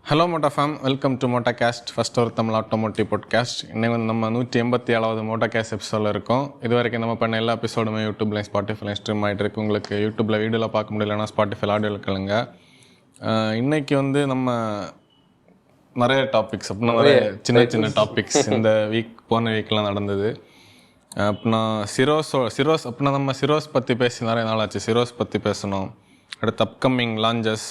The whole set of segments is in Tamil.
ஹலோ மோட்டா ஃபேம், வெல்கம் டு மோட்டா கேஸ்ட், ஃபஸ்ட் ஒரு தமிழ் ஆட்டோமோட்டிவ் பாட்காஸ்ட். இன்னைக்கு வந்து நம்ம 187வது மோட்டா கேஸ்ட் எபிசோடில் இருக்கோம். இது வரைக்கும் நம்ம பண்ண எல்லா எபிசோடுமே யூடியூப்லையும் ஸ்பாட்டிஃபைலையும் ஸ்ட்ரீம் ஆகிட்டு இருக்கு. உங்களுக்கு யூடியூப்பில் வீடியோவில் பார்க்க முடியலன்னா ஸ்பாட்டிஃபை ஆடியோவில் கேளுங்க. இன்றைக்கி வந்து நம்ம நிறைய டாபிக்ஸ் அப்படின்னா நிறைய சின்ன சின்ன டாபிக்ஸ் இந்த போன வீக்கெலாம் நடந்தது. அப்படின்னா சிரோஸ் அப்படின்னா நம்ம சிரோஸ் பற்றி பேசி நிறைய நாள் ஆச்சு. சிரோஸ் பற்றி பேசணும். அடுத்து அப்கமிங் லான்ச்சஸ்,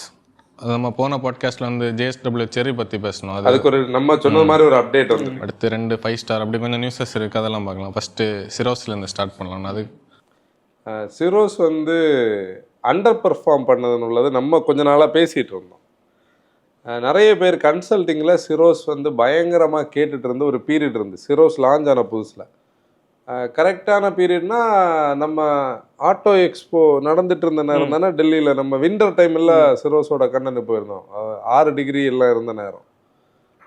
அது நம்ம போன பாட்காஸ்ட்டில் வந்து JSW செரி பற்றி பேசணும். அதுக்கு ஒரு நம்ம சொன்ன மாதிரி ஒரு அப்டேட் வந்து அடுத்து 2 5 ஸ்டார் அப்படி கொஞ்சம் நியூஸஸ் இருக்குது, அதெல்லாம் பார்க்கலாம். ஃபஸ்ட்டு சிரோஸ்லேருந்து ஸ்டார்ட் பண்ணலாம். அது சிரோஸ் வந்து அண்டர் பெர்ஃபார்ம் பண்ணதுன்னு உள்ளது நம்ம கொஞ்ச நாளாக பேசிகிட்டு இருந்தோம். நிறைய பேர் கன்சல்ட்டிங்கில் சிரோஸ் வந்து பயங்கரமாக கேட்டுட்டு இருந்த ஒரு பீரியட் இருந்து சிரோஸ் லான்ச் ஆன புதுசில். கரெக்டான பீரியட்னா நம்ம ஆட்டோ எக்ஸ்போ நடந்துட்டு இருந்த நேரம் தானே டெல்லியில். நம்ம வின்டர் டைமில் சிரோஸோட கண்ணனு போயிருந்தோம். 6 டிகிரி எல்லாம் இருந்த நேரம்.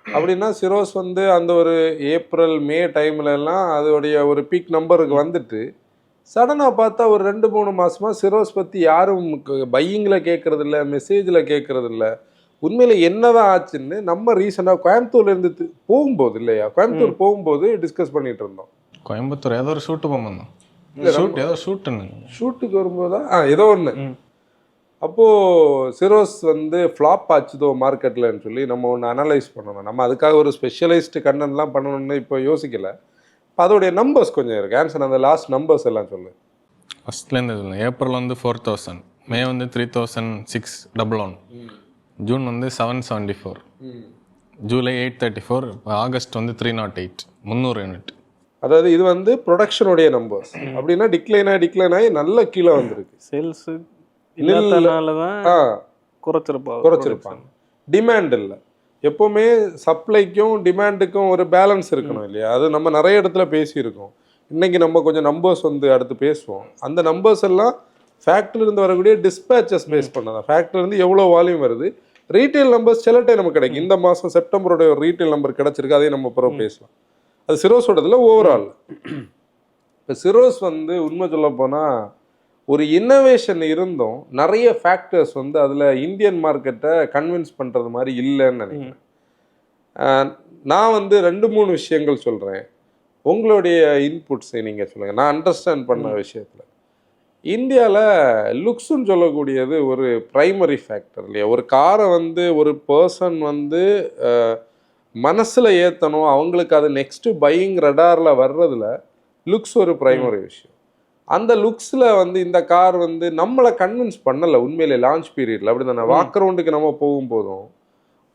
அப்படின்னா சிரோஸ் வந்து அந்த ஒரு ஏப்ரல் மே டைம்ல எல்லாம் அதோடைய ஒரு பீக் நம்பருக்கு வந்துட்டு சடனாக பார்த்தா ஒரு 2-3 மாதமாக சிரோஸ் பற்றி யாரும் பையிங்கில் கேட்கறது இல்லை, மெசேஜில் கேட்கறது இல்லை. உண்மையில் என்னதான் ஆச்சுன்னு நம்ம ரீசெண்டாக கோயம்புத்தூர்லேருந்து போகும்போது இல்லையா, கோயம்புத்தூர் போகும்போது டிஸ்கஸ் பண்ணிட்டு இருந்தோம். கோயம்புத்தூர் ஏதோ ஒரு ஷூட்டு போகணும், ஷூட்டுக்கு வரும்போது தான் ஏதோ ஒன்று. அப்போது சிரோஸ் வந்து ஃப்ளாப் ஆச்சுதோ மார்க்கெட்லன்னு சொல்லி நம்ம ஒன்று அனலைஸ் பண்ணணும். நம்ம அதுக்காக ஒரு ஸ்பெஷலைஸ்டு கண்டென்ட்லாம் பண்ணணும்னு இப்போ யோசிக்கலை. இப்போ அதோடைய நம்பர்ஸ் கொஞ்சம் இருக்குது. ஆன்சர் அந்த லாஸ்ட் நம்பர்ஸ் எல்லாம் சொல்லு. ஃபஸ்ட்லேருந்து இல்லை. ஏப்ரல் வந்து 4000, மே வந்து 3611, ஜூன் வந்து 774, ஜூலை 834, ஆகஸ்ட் வந்து 308, 300 யூனிட். அதாவது இது வந்து ப்ரொடக்ஷனுடைய நம்பர்ஸ். அப்படின்னா டிக்ளைன் ஆகி நல்ல கீழே வந்திருக்கு. சேல்ஸ் குறைச்சிருப்பாங்க. டிமாண்ட் இல்லை. எப்போவுமே சப்ளைக்கும் டிமாண்டுக்கும் ஒரு பேலன்ஸ் இருக்கணும் இல்லையா. அது நம்ம நிறைய இடத்துல பேசியிருக்கோம். இன்னைக்கு நம்ம கொஞ்சம் நம்பர்ஸ் வந்து அடுத்து பேசுவோம். அந்த நம்பர்ஸ் எல்லாம் ஃபேக்ட்ரியிலேருந்து வரக்கூடிய டிஸ்பேச்சஸ் பேஸ் பண்ணதான். ஃபேக்ட்ரிலேருந்து எவ்வளோ வால்யூம் வருது, ரீட்டைல் நம்பர்ஸ் சில டைம் நமக்கு கிடைக்கும். இந்த மாதம் செப்டம்பரோட ஒரு ரீட்டைல் நம்பர் கிடச்சிருக்கு, அதையும் நம்ம பிறகு பேசலாம். அது சிரோஸோடதுல ஓவரால். இப்போ சிரோஸ் வந்து உண்மை சொல்ல போனால் ஒரு இன்னோவேஷன் இருந்தும் நிறைய ஃபேக்டர்ஸ் வந்து அதில் இந்தியன் மார்க்கெட்டை கன்வின்ஸ் பண்ணுறது மாதிரி இல்லைன்னு நினைக்கிறேன். நான் வந்து 2-3 விஷயங்கள் சொல்கிறேன், உங்களுடைய இன்புட்ஸை நீங்கள் சொல்லுங்கள். நான் அண்டர்ஸ்டாண்ட் பண்ண விஷயத்தில் இந்தியாவில் லுக்ஸுன்னு சொல்லக்கூடியது ஒரு ப்ரைமரி ஃபேக்டர் இல்லையா. ஒரு காரை வந்து ஒரு பர்சன் வந்து மனசில் ஏற்றணும், அவங்களுக்கு அது நெக்ஸ்ட்டு பையிங் ரடாரில் வர்றதுல லுக்ஸ் ஒரு ப்ரைமரி விஷயம். அந்த லுக்ஸில் வந்து இந்த கார் வந்து நம்மளை கன்வின்ஸ் பண்ணலை உண்மையிலே லான்ச் பீரியடில். அப்படி தானே வாக் ரவுண்டுக்கு நம்ம போகும்போதும்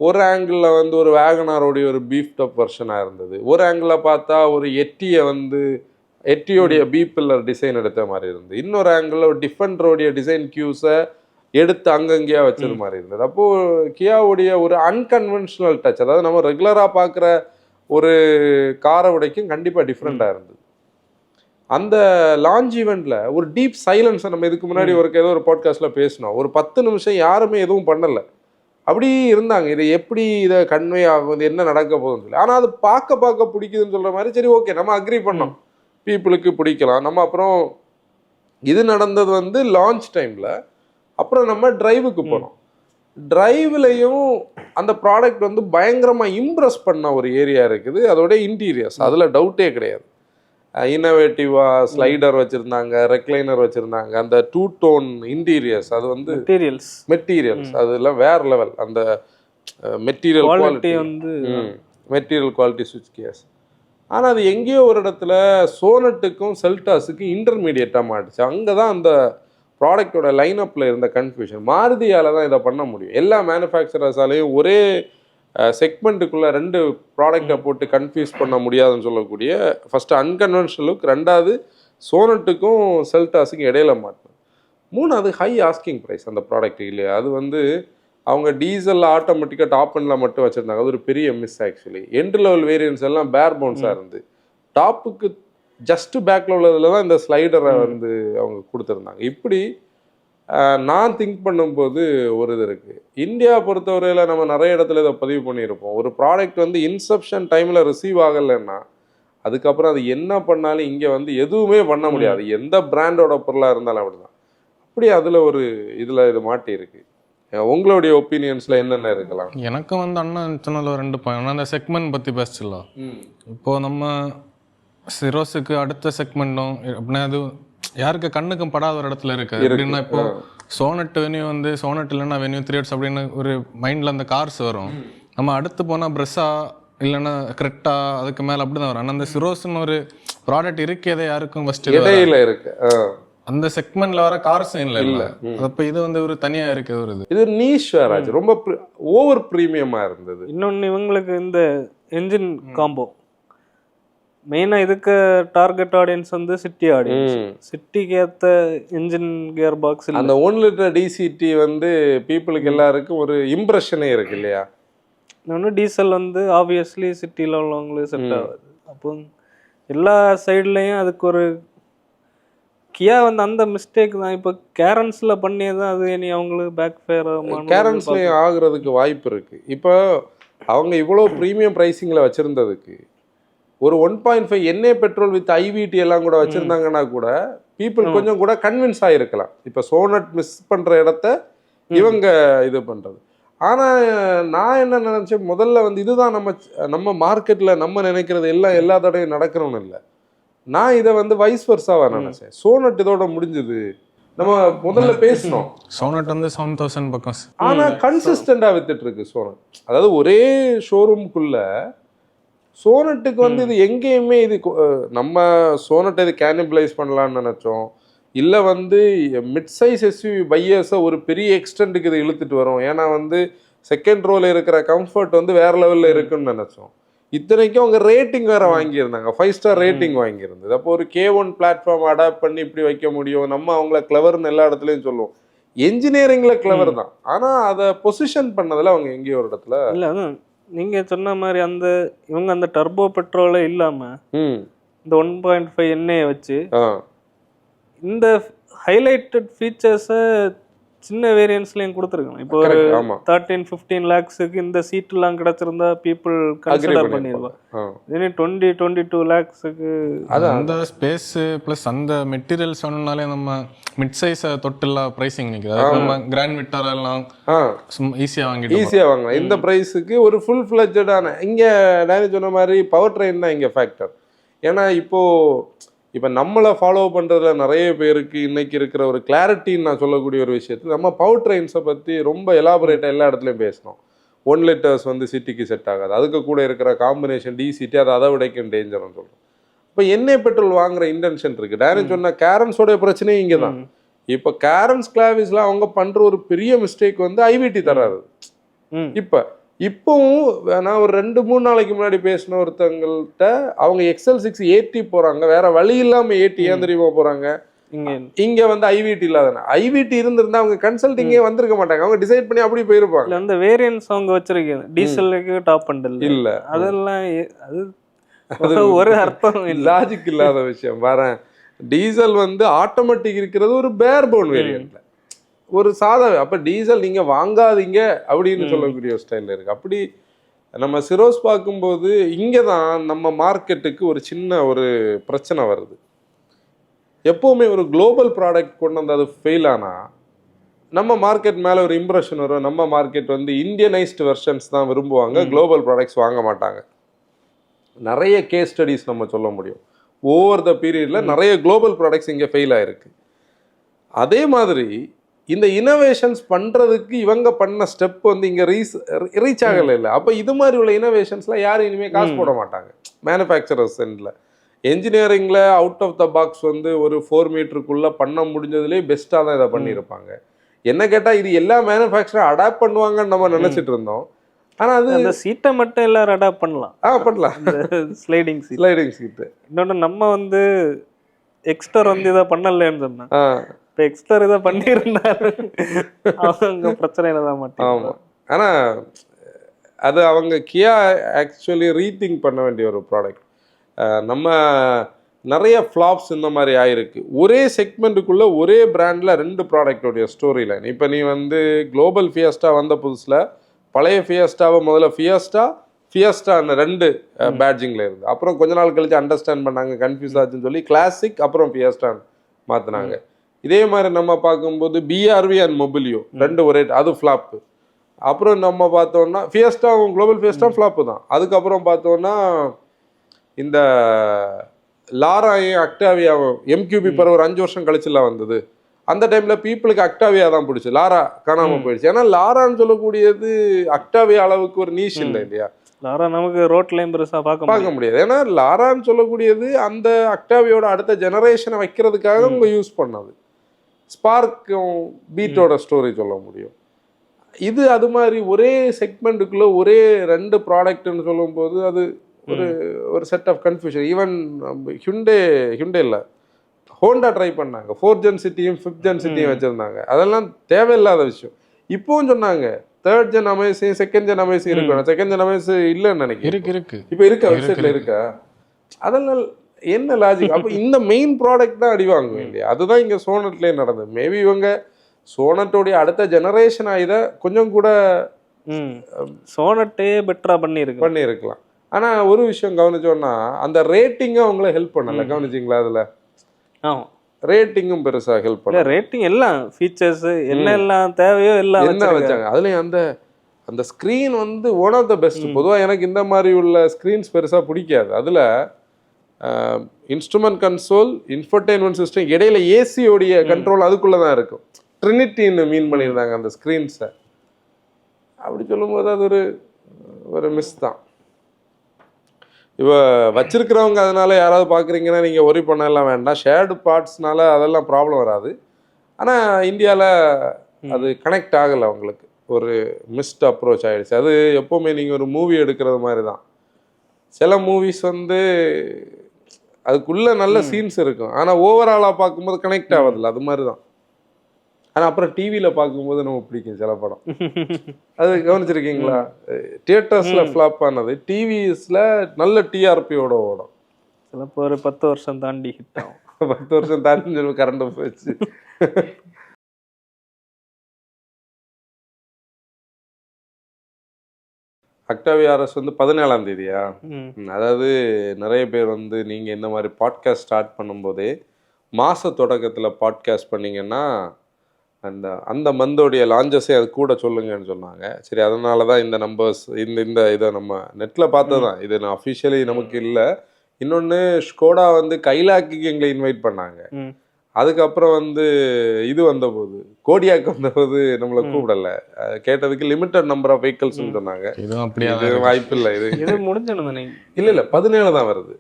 ஒரு ஆங்கிளில் வந்து ஒரு வேகனாரோடைய ஒரு பீஃப் டாப் வெர்ஷனாக இருந்தது, ஒரு ஆங்கிளில் பார்த்தா ஒரு எட்டியோடைய பி பில்லர் டிசைன் எடுத்த மாதிரி இருந்தது, இன்னொரு ஆங்கிளில் ஒரு டிஃபெண்டரோடைய டிசைன் கியூஸை எடுத்து அங்கங்கேயா வச்சது மாதிரி இருந்தது. அப்போது கியாவுடைய ஒரு அன்கன்வென்ஷனல் டச், அதாவது நம்ம ரெகுலராக பார்க்குற ஒரு காரை உடைக்கும் கண்டிப்பாக டிஃப்ரெண்ட்டாக இருந்தது. அந்த லான்ச் ஈவெண்ட்டில் ஒரு டீப் சைலன்ஸை நம்ம இதுக்கு முன்னாடி ஏதோ ஒரு பாட்காஸ்ட்டில் பேசினோம். ஒரு 10 நிமிஷம் யாருமே எதுவும் பண்ணலை, அப்படி இருந்தாங்க. இதை கன்வே ஆகுது, என்ன நடக்க போகுதுன்னு சொல்லி. ஆனால் அது பார்க்க பிடிக்குதுன்னு சொல்கிற மாதிரி சரி ஓகே நம்ம அக்ரி பண்ணோம், பீப்புளுக்கு பிடிக்கலாம். நம்ம அப்புறம் இது நடந்தது வந்து லான்ச் டைமில். அப்புறம் நம்ம டிரைவுக்கு போனோம். டிரைவ்லையும் அந்த ப்ராடக்ட் வந்து பயங்கரமாக இம்ப்ரெஸ் பண்ண ஒரு ஏரியா இருக்குது, அதோட இன்டீரியர்ஸ். அதில் டவுட்டே கிடையாது. இன்னோவேட்டிவாக ஸ்லைடர் வச்சுருந்தாங்க, ரெக்லைனர் வச்சுருந்தாங்க, அந்த 2 டோன் இன்டீரியர்ஸ், அது வந்து மெட்டீரியல்ஸ் அதெல்லாம் வேறு லெவல். அந்த மெட்டீரியல் குவாலிட்டி வந்து மெட்டீரியல் குவாலிட்டி சுவிட்ச் கேஸ். ஆனால் அது எங்கேயோ ஒரு இடத்துல சோனட்டுக்கும் செல்டாஸுக்கும் இன்டர்மீடியட்டாக மாட்டுச்சு. அங்கே தான் அந்த ப்ராடக்டோட லைனப்பில் இருந்த கன்ஃபியூஷன். மாருதியால் தான் இதை பண்ண முடியும். எல்லா மேனுஃபேக்சரர்ஸாலையும் ஒரே செக்மெண்ட்டுக்குள்ளே 2 ப்ராடக்டை போட்டு கன்ஃபியூஸ் பண்ண முடியாதுன்னு சொல்லக்கூடிய ஃபஸ்ட்டு அன்கன்வென்ஷனல் லுக், 2வது சோனட்டுக்கும் செல்டாஸுக்கும் இடையில மாட்டேன், 3வது ஹை ஆஸ்கிங் ப்ரைஸ் அந்த ப்ராடக்ட் இல்லையா. அது வந்து அவங்க டீசல் ஆட்டோமேட்டிக்காக டாப் அண்டில் மட்டும் வச்சுருந்தாங்க. அது ஒரு பெரிய miss actually. Entry level variance எல்லாம் பேர் போன்ஸாக இருந்து டாப்புக்கு ஜஸ்ட்டு பேக்கில் உள்ளதில் தான் இந்த ஸ்லைடரை வந்து அவங்க கொடுத்துருந்தாங்க. இப்படி நான் திங்க் பண்ணும்போது ஒரு இது இருக்குது. இந்தியா பொறுத்தவரையில் நம்ம நிறைய இடத்துல இதை பதிவு பண்ணியிருப்போம். ஒரு ப்ராடக்ட் வந்து இன்செப்ஷன் டைமில் ரிசீவ் ஆகலைன்னா அதுக்கப்புறம் அது என்ன பண்ணாலும் இங்கே வந்து எதுவுமே பண்ண முடியாது. எந்த பிராண்டோட பொருளாக இருந்தாலும் அப்படி தான். அப்படி அதில் ஒரு இதில் இது மாட்டியிருக்கு. உங்களுடைய ஒப்பீனியன்ஸ்ல என்னென்ன இருக்கலாம்? எனக்கு வந்து அண்ணன் சொன்னதில் 2 பாயிண்ட். அந்த செக்மெண்ட் பற்றி பேசலாம். இப்போது நம்ம சிரோஸுக்கு அடுத்த செக்மெண்ட்டும் அப்படின்னா அது யாருக்கு கண்ணுக்கும் படாத ஒரு இடத்துல இருக்குது. எப்படின்னா இப்போ சோனட் வென்யூ வந்து சோனட் இல்லைன்னா வென்யூ 3 அப்படின்னு ஒரு மைண்டில் அந்த கார்ஸ் வரும். நம்ம அடுத்து போனால் ப்ரெஸ்ஸா இல்லைன்னா கிரெட்டா அதுக்கு மேலே அப்படி தான் வரும். ஆனால் அந்த சிரோஸ்ன்னு ஒரு ப்ராடக்ட் இருக்கே யாருக்கும் ஃபஸ்ட்டு இடையில இருக்கு. அந்த செக்மெண்ட்ல வர கார்ஸ் இல்லை. அப்போ இது வந்து ஒரு தனியாக இருக்குது ஒரு இது நீஷ் வேறாச்சு, ரொம்ப ஓவர் ப்ரீமியமாக இருந்தது. இன்னொன்று இவங்களுக்கு இந்த என்ஜின் காம்போ மெயினாக இதுக்கு டார்கெட் ஆடியன்ஸ் வந்து சிட்டி ஆடியன்ஸ். சிட்டிக்கு ஏற்ற என்ஜின் கியர் பாக்ஸ் அந்த 1 லிட்டர் டிசிடி வந்து பீப்புளுக்கு எல்லாருக்கும் ஒரு இம்ப்ரெஷனே இருக்கு இல்லையா? இன்னொன்று டீசல் வந்து ஆப்வியஸ்லி சிட்டியில் உள்ளவங்களுக்கு செட் ஆகாது. அப்போ எல்லா சைட்லேயும் அதுக்கு ஒரு கியா வந்து அந்த மிஸ்டேக் தான் இப்போ கேரன்ஸில் பண்ணியே தான் அது இனி அவங்களுக்கு பேக் ஃபேர் கேரன்ஸ்லேயும் ஆகுறதுக்கு வாய்ப்பு இருக்குது. இப்போ அவங்க இவ்வளோ ப்ரீமியம் ப்ரைஸிங்கில் வச்சுருந்ததுக்கு ஒரு 1.5 என்ஏ பெட்ரோல் வித் ஐவிடி எல்லாம் கூட வச்சுருந்தாங்கன்னா கூட பீப்புள் கொஞ்சம் கூட கன்வின்ஸ் ஆகிருக்கலாம். இப்போ சோனட் மிஸ் பண்ணுற இடத்த இவங்க இது பண்ணுறது. ஆனால் நான் என்ன நினச்சேன், முதல்ல வந்து இதுதான் நம்ம மார்க்கெட்டில் நம்ம நினைக்கிறது எல்லாம் எல்லா தடையும் நடக்கணும்னு இல்லை. நான் இதை வந்து வைஸ் வர்ஸாவா நினைச்சேன். சோனட் இதோட முடிஞ்சது. நம்ம முதல்ல பேசணும், சோனட் வந்து 7000 பக்கம். ஆனா கன்சிஸ்டண்டா வித்துட்டு இருக்கு சோனட். அதாவது ஒரே ஷோரூம்குள்ள சோனட்டுக்கு வந்து இது எங்கேயுமே இது நம்ம சோனட் இது கேனிபலைஸ் பண்ணலாம்னு நினைச்சோம். இல்லை வந்து மிட் சைஸ் எஸ்யூவி பையர்ஸை ஒரு பெரிய எக்ஸ்டெண்டுக்கு இது இழுத்துட்டு வரும். ஏன்னா வந்து செகண்ட் ரோல இருக்கிற கம்ஃபர்ட் வந்து வேற லெவல்ல இருக்குன்னு நினைச்சோம். இத்தனைக்கும் அவங்க ரேட்டிங் வேற வாங்கியிருந்தாங்க, 5 ஸ்டார் ரேட்டிங் வாங்கியிருந்தது. அப்போ ஒரு K1 பிளாட்ஃபார்ம் அடாப்ட் பண்ணி இப்படி வைக்க முடியும். நம்ம அவங்கள கிளவர்னு எல்லா இடத்துலையும் சொல்லுவோம். என்ஜினியரிங்ல கிளவர் தான், ஆனா அதை பொசிஷன் பண்ணதுல அவங்க எங்கேயோ ஒரு இடத்துல இல்லை. அதான் நீங்க சொன்ன மாதிரி அந்த இவங்க அந்த டர்போ பெட்ரோலே இல்லாம இந்த 1.5 எண்ணெயை வச்சு இந்த ஹைலைட்டட் ஃபீச்சர்ஸை சின்ன வேரியன்ஸ்லையும் கொடுத்துருக்காங்க. இப்போ ஒரு 13-15 லேக்ஸுக்கு இந்த சீட்லாம் கிடைச்சிருந்தா பீப்புள் கன்சிடர் பண்ணிடுவாங்க. 20-22 லேக்ஸுக்கு அந்த ஸ்பேஸ் ப்ளஸ் அந்த மெட்டீரியல்ஸ் சொன்னாலே நம்ம மிட் சைஸ் தொட்டில்லா ப்ரைஸிங் நிற்குது. அதுக்கு நம்ம கிராண்ட் விட்டார் எல்லாம் ஈஸியாக வாங்கலாம். இந்த ப்ரைஸுக்கு ஒரு ஃபுல் ஃப்ளெட்ஜடான இங்கே டேனி சொன்ன மாதிரி பவர் ட்ரெயின் தான் இங்கே ஃபேக்டர். ஏன்னா இப்போ நம்மளை ஃபாலோ பண்ணுறதுல நிறைய பேருக்கு இன்னைக்கு இருக்கிற ஒரு கிளாரிட்டின்னு நான் சொல்லக்கூடிய ஒரு விஷயத்தில் நம்ம பவர் ட்ரெயின்ஸை பற்றி ரொம்ப எலாபரேட்டாக எல்லா இடத்துலையும் பேசணும். 1 லிட்டர்ஸ் வந்து சிட்டிக்கு செட் ஆகாது, அதுக்கு கூட இருக்கிற காம்பினேஷன் டிசிட்டி அதை விடைக்கும் டேஞ்சர்னு சொல்கிறோம். இப்போ எண்ணெய் பெட்ரோல் வாங்குற இன்டென்ஷன் இருக்குது. டேரன் சொன்ன கேரன்ஸோடைய பிரச்சனையும் இங்கே தான். இப்போ கேரன்ஸ் கிளாவிஸ்ல அவங்க பண்ணுற ஒரு பெரிய மிஸ்டேக் வந்து ஐவிடி தராது. இப்போவும் நான் ஒரு 2-3 நாளைக்கு முன்னாடி பேசின ஒருத்தவங்கள்ட்ட அவங்க XL6 80 போறாங்க, வேற வழி இல்லாம 80 ஏன் தெரியுமா போறாங்க, இங்க வந்து ஐவிடி இல்லாதானே. ஐவிடி இருந்திருந்தா அவங்க கன்சல்டிங்கே வந்திருக்க மாட்டாங்க, அவங்க டிசைட் பண்ணி அப்படி போயிருப்பாங்க. அந்த வேரியன்ஸ் அவங்க வச்சிருக்கீங்க டீசலுக்கு டாப் பண்டல் இல்ல, அதெல்லாம் அது ஒரு அர்த்தம் லாஜிக் இல்லாத விஷயம். பாரேன், டீசல் வந்து ஆட்டோமேட்டிக் இருக்கிறது ஒரு பேர் போன் வேரியன்ட்ல ஒரு சாதா. அப்போ டீசல் நீங்கள் வாங்காதீங்க அப்படின்னு சொல்லக்கூடிய ஒரு ஸ்டைலில் இருக்குது. அப்படி நம்ம சிரோஸ் பார்க்கும்போது இங்கே தான் நம்ம மார்க்கெட்டுக்கு ஒரு சின்ன ஒரு பிரச்சனை வருது. எப்போவுமே ஒரு குளோபல் ப்ராடக்ட் கொண்டு வந்து அது ஃபெயில் ஆனால் நம்ம மார்க்கெட் மேலே ஒரு இம்ப்ரெஷன் வரும். நம்ம மார்க்கெட் வந்து இந்தியனைஸ்டு வெர்ஷன்ஸ் தான் விரும்புவாங்க, குளோபல் ப்ராடக்ட்ஸ் வாங்க மாட்டாங்க. நிறைய கேஸ் ஸ்டடீஸ் நம்ம சொல்ல முடியும். ஓவர் த பீரியடில் நிறைய குளோபல் ப்ராடக்ட்ஸ் இங்கே ஃபெயில் ஆகிருக்கு. அதே மாதிரி இந்த இனோவேஷன்ஸ் பண்ணுறதுக்கு இவங்க பண்ண ஸ்டெப் வந்து இங்கே ரீச் ஆகலை இல்லை. அப்போ இது மாதிரி உள்ள இனோவேஷன்ஸ்லாம் யாரும் இனிமேல் காசு போட மாட்டாங்க மேனுஃபேக்சரர்ஸ் எண்டில். என்ஜினியரிங்கில் அவுட் ஆஃப் த பாக்ஸ் வந்து ஒரு 4 மீட்டருக்குள்ளே பண்ண முடிஞ்சதுலேயே பெஸ்ட்டாக தான் இதை பண்ணியிருப்பாங்க. என்ன கேட்டால் இது எல்லா மேனுஃபேக்சரும் அடாப்ட் பண்ணுவாங்கன்னு நம்ம நினச்சிட்டு இருந்தோம். ஆனால் அது அந்த சீட்டை மட்டும் எல்லாரும் அடாப்ட் பண்ணலாம். பண்ணலாம், ஸ்லைடிங் சீட்டு. இன்னொன்று நம்ம வந்து எக்ஸ்டர் வந்து இதை பண்ணலன்னு சொன்னேன். இப்போ எக்ஸ்டர் இதை பண்ணியிருந்தாரு அவங்க பிரச்சனையில தான் மாட்டேன். ஆமாம், ஆனால் அது அவங்க கியா ஆக்சுவலி ரீதிங்க் பண்ண வேண்டிய ஒரு ப்ராடக்ட். நம்ம நிறைய ஃப்ளாப்ஸ் இந்த மாதிரி ஆயிருக்கு. ஒரே செக்மெண்ட்டுக்குள்ளே ஒரே பிராண்டில் 2 ப்ராடக்டோடைய ஸ்டோரி லைன். இப்போ நீ வந்து குளோபல் ஃபியஸ்டா வந்த புதுசில் பழைய ஃபியஸ்டாவை முதல்ல ஃபியஸ்டான்னு 2 பேட்ஜிங்கில் இருந்து, அப்புறம் கொஞ்ச நாள் கழிச்சு அண்டர்ஸ்டாண்ட் பண்ணாங்க, கன்ஃபியூஸ் ஆச்சுன்னு சொல்லி கிளாசிக் அப்புறம் ஃபியஸ்டான்னு மாற்றினாங்க. இதே மாதிரி நம்ம பார்க்கும்போது பிஆர்வி அண்ட் மொபிலியோ ரெண்டு ஒரே, அது ஃப்ளாப்பு. அப்புறம் நம்ம பார்த்தோம்னா ஃபியஸ்டாவும் குளோபல் ஃபியஸ்டா ஃப்ளாப்பு தான். அதுக்கப்புறம் பார்த்தோம்னா இந்த லாராயும் அக்டாவியாவும் எம்கியூபி பிற ஒரு 5 வருஷம் கழிச்சுலாம் வந்தது. அந்த டைம்ல பீப்புளுக்கு அக்டாவியா தான் பிடிச்சி, லாரா காணாம போயிடுச்சு. ஏன்னா லாரான்னு சொல்லக்கூடியது அக்டாவியா அளவுக்கு ஒரு நீஷ் இல்லை இல்லையா. லாரா நமக்கு ரோட்லையும் பெருசா பார்க்க முடியாது. ஏன்னா லாரான்னு சொல்லக்கூடியது அந்த அக்டாவியோட அடுத்த ஜெனரேஷனை வைக்கிறதுக்காக அவங்க யூஸ் பண்ணது. ஸ்பார்க்கும் பீட்டோட ஸ்டோரி சொல்ல முடியும். இது அது மாதிரி ஒரே செக்மெண்ட்டுக்குள்ள ஒரே 2 ப்ராடக்ட்னு சொல்லும்போது அது ஒரு set of confusion. Even Hyundai இல்லை, ஹோண்டா ட்ரை பண்ணாங்க, 4th Gen சிட்டியும் 5th Gen சிட்டியும் வச்சிருந்தாங்க. அதெல்லாம் தேவையில்லாத விஷயம். இப்பவும் சொன்னாங்க 3rd Gen amazing 2nd Gen amazing இருக்கணும். 2nd Gen அமேசிங் இல்லைன்னு நினைக்கிறேன். இருக்கு இப்போ இருக்கா, வெப்சைட்ல இருக்கா? அதெல்லாம் என்ன லாஜிக்? அப்போ இந்த மெயின் ப்ராடக்ட் தான் அடி வாங்குவேன் இல்லையா. அதுதான் இங்கே சோனட்லேயே நடந்தது. மேபி இவங்க சோனட்டோடைய அடுத்த ஜெனரேஷன் இதை கொஞ்சம் கூட சோனட்டே பெட்டரா பண்ணியிருக்கலாம். ஆனா ஒரு விஷயம் கவனிச்சோம்னா அந்த ரேட்டிங்க அவங்கள ஹெல்ப் பண்ணல. கவனிச்சிங்களா? அதுல ரேட்டிங்கும் பெருசா ஹெல்ப் பண்ணல. ரேட்டிங் எல்லாம் ஃபீச்சர்ஸ் எல்லாம் தேவையோ எல்லாம் என்ன வச்சாங்க. அதுலயும் அந்த ஸ்க்ரீன் வந்து ஒன் ஆஃப் த பெஸ்ட். பொதுவாக எனக்கு இந்த மாதிரி உள்ள ஸ்க்ரீன்ஸ் பெருசா பிடிக்காது. அதுல இன்ஸ்ட்ருமெண்ட் கன்சோல், இன்ஃபர்டெயின்மெண்ட் சிஸ்டம், இடையில ஏசியோடைய கண்ட்ரோல் அதுக்குள்ள தான் இருக்கும். ட்ரினிட்டின்னு மீன் பண்ணியிருந்தாங்க அந்த ஸ்க்ரீன்ஸை. அப்படி சொல்லும்போது அது ஒரு மிஸ் தான். இப்போ வச்சிருக்கிறவங்க அதனால யாராவது பார்க்குறீங்கன்னா நீங்கள் ஒரி பண்ணலாம் வேண்டாம். ஷேர்டு பார்ட்ஸ்னால அதெல்லாம் ப்ராப்ளம் வராது. ஆனால் இந்தியாவில் அது கனெக்ட் ஆகலை. அவங்களுக்கு ஒரு மிஸ்ட் அப்ரோச் ஆகிடுச்சு. அது எப்போவுமே நீங்கள் ஒரு மூவி எடுக்கிறது மாதிரி தான். சில மூவிஸ் வந்து அதுக்குள்ளே நல்ல சீன்ஸ் இருக்கும், ஆனால் ஓவராலாக பார்க்கும்போது கனெக்ட் ஆகுதில்ல. அது மாதிரி தான். ஆனால் அப்புறம் டிவியில் பார்க்கும்போது நம்ம பிடிக்கும் சில படம். அது கவனிச்சிருக்கீங்களா? தியேட்டர்ஸில் ஃப்ளாப் ஆனது டிவிஸில் நல்ல டிஆர்பியோட ஓடும். சிலப்போ ஒரு 10 வருஷம் தாண்டி ஹிட் ஆகும். 10 வருஷம் தாண்டி சொல்லி கரண்ட் போயிடுச்சு. அக்டாவியா RS வந்து 17ஆம் தேதியா? அதாவது நிறைய பேர் வந்து நீங்கள் இந்த மாதிரி பாட்காஸ்ட் ஸ்டார்ட் பண்ணும்போதே மாத தொடக்கத்தில் பாட்காஸ்ட் பண்ணிங்கன்னா அந்த மந்தோடைய லான்ச்சஸே அது கூட சொல்லுங்கன்னு சொன்னாங்க. சரி, அதனால தான் இந்த நம்பர்ஸ் இதை நம்ம நெட்டில் பார்த்தது தான். இது நான் அஃபிஷியலி நமக்கு இல்லை. இன்னொன்று ஸ்கோடா வந்து கைலாக்கிக்கு எங்களை இன்வைட் பண்ணாங்க. அதுக்கப்புறம் வந்து இது வந்தபோது கோடியாக்கு வந்தபோது நம்மளை கூப்பிடல. கேட்டதுக்கு லிமிட்டட் நம்பர் ஆஃப் வெஹிக்கிள்ஸ்னு சொன்னாங்க. இது வாய்ப்பு இல்லை. இது முடிஞ்சிடும். இல்லை 17 தான் வருது.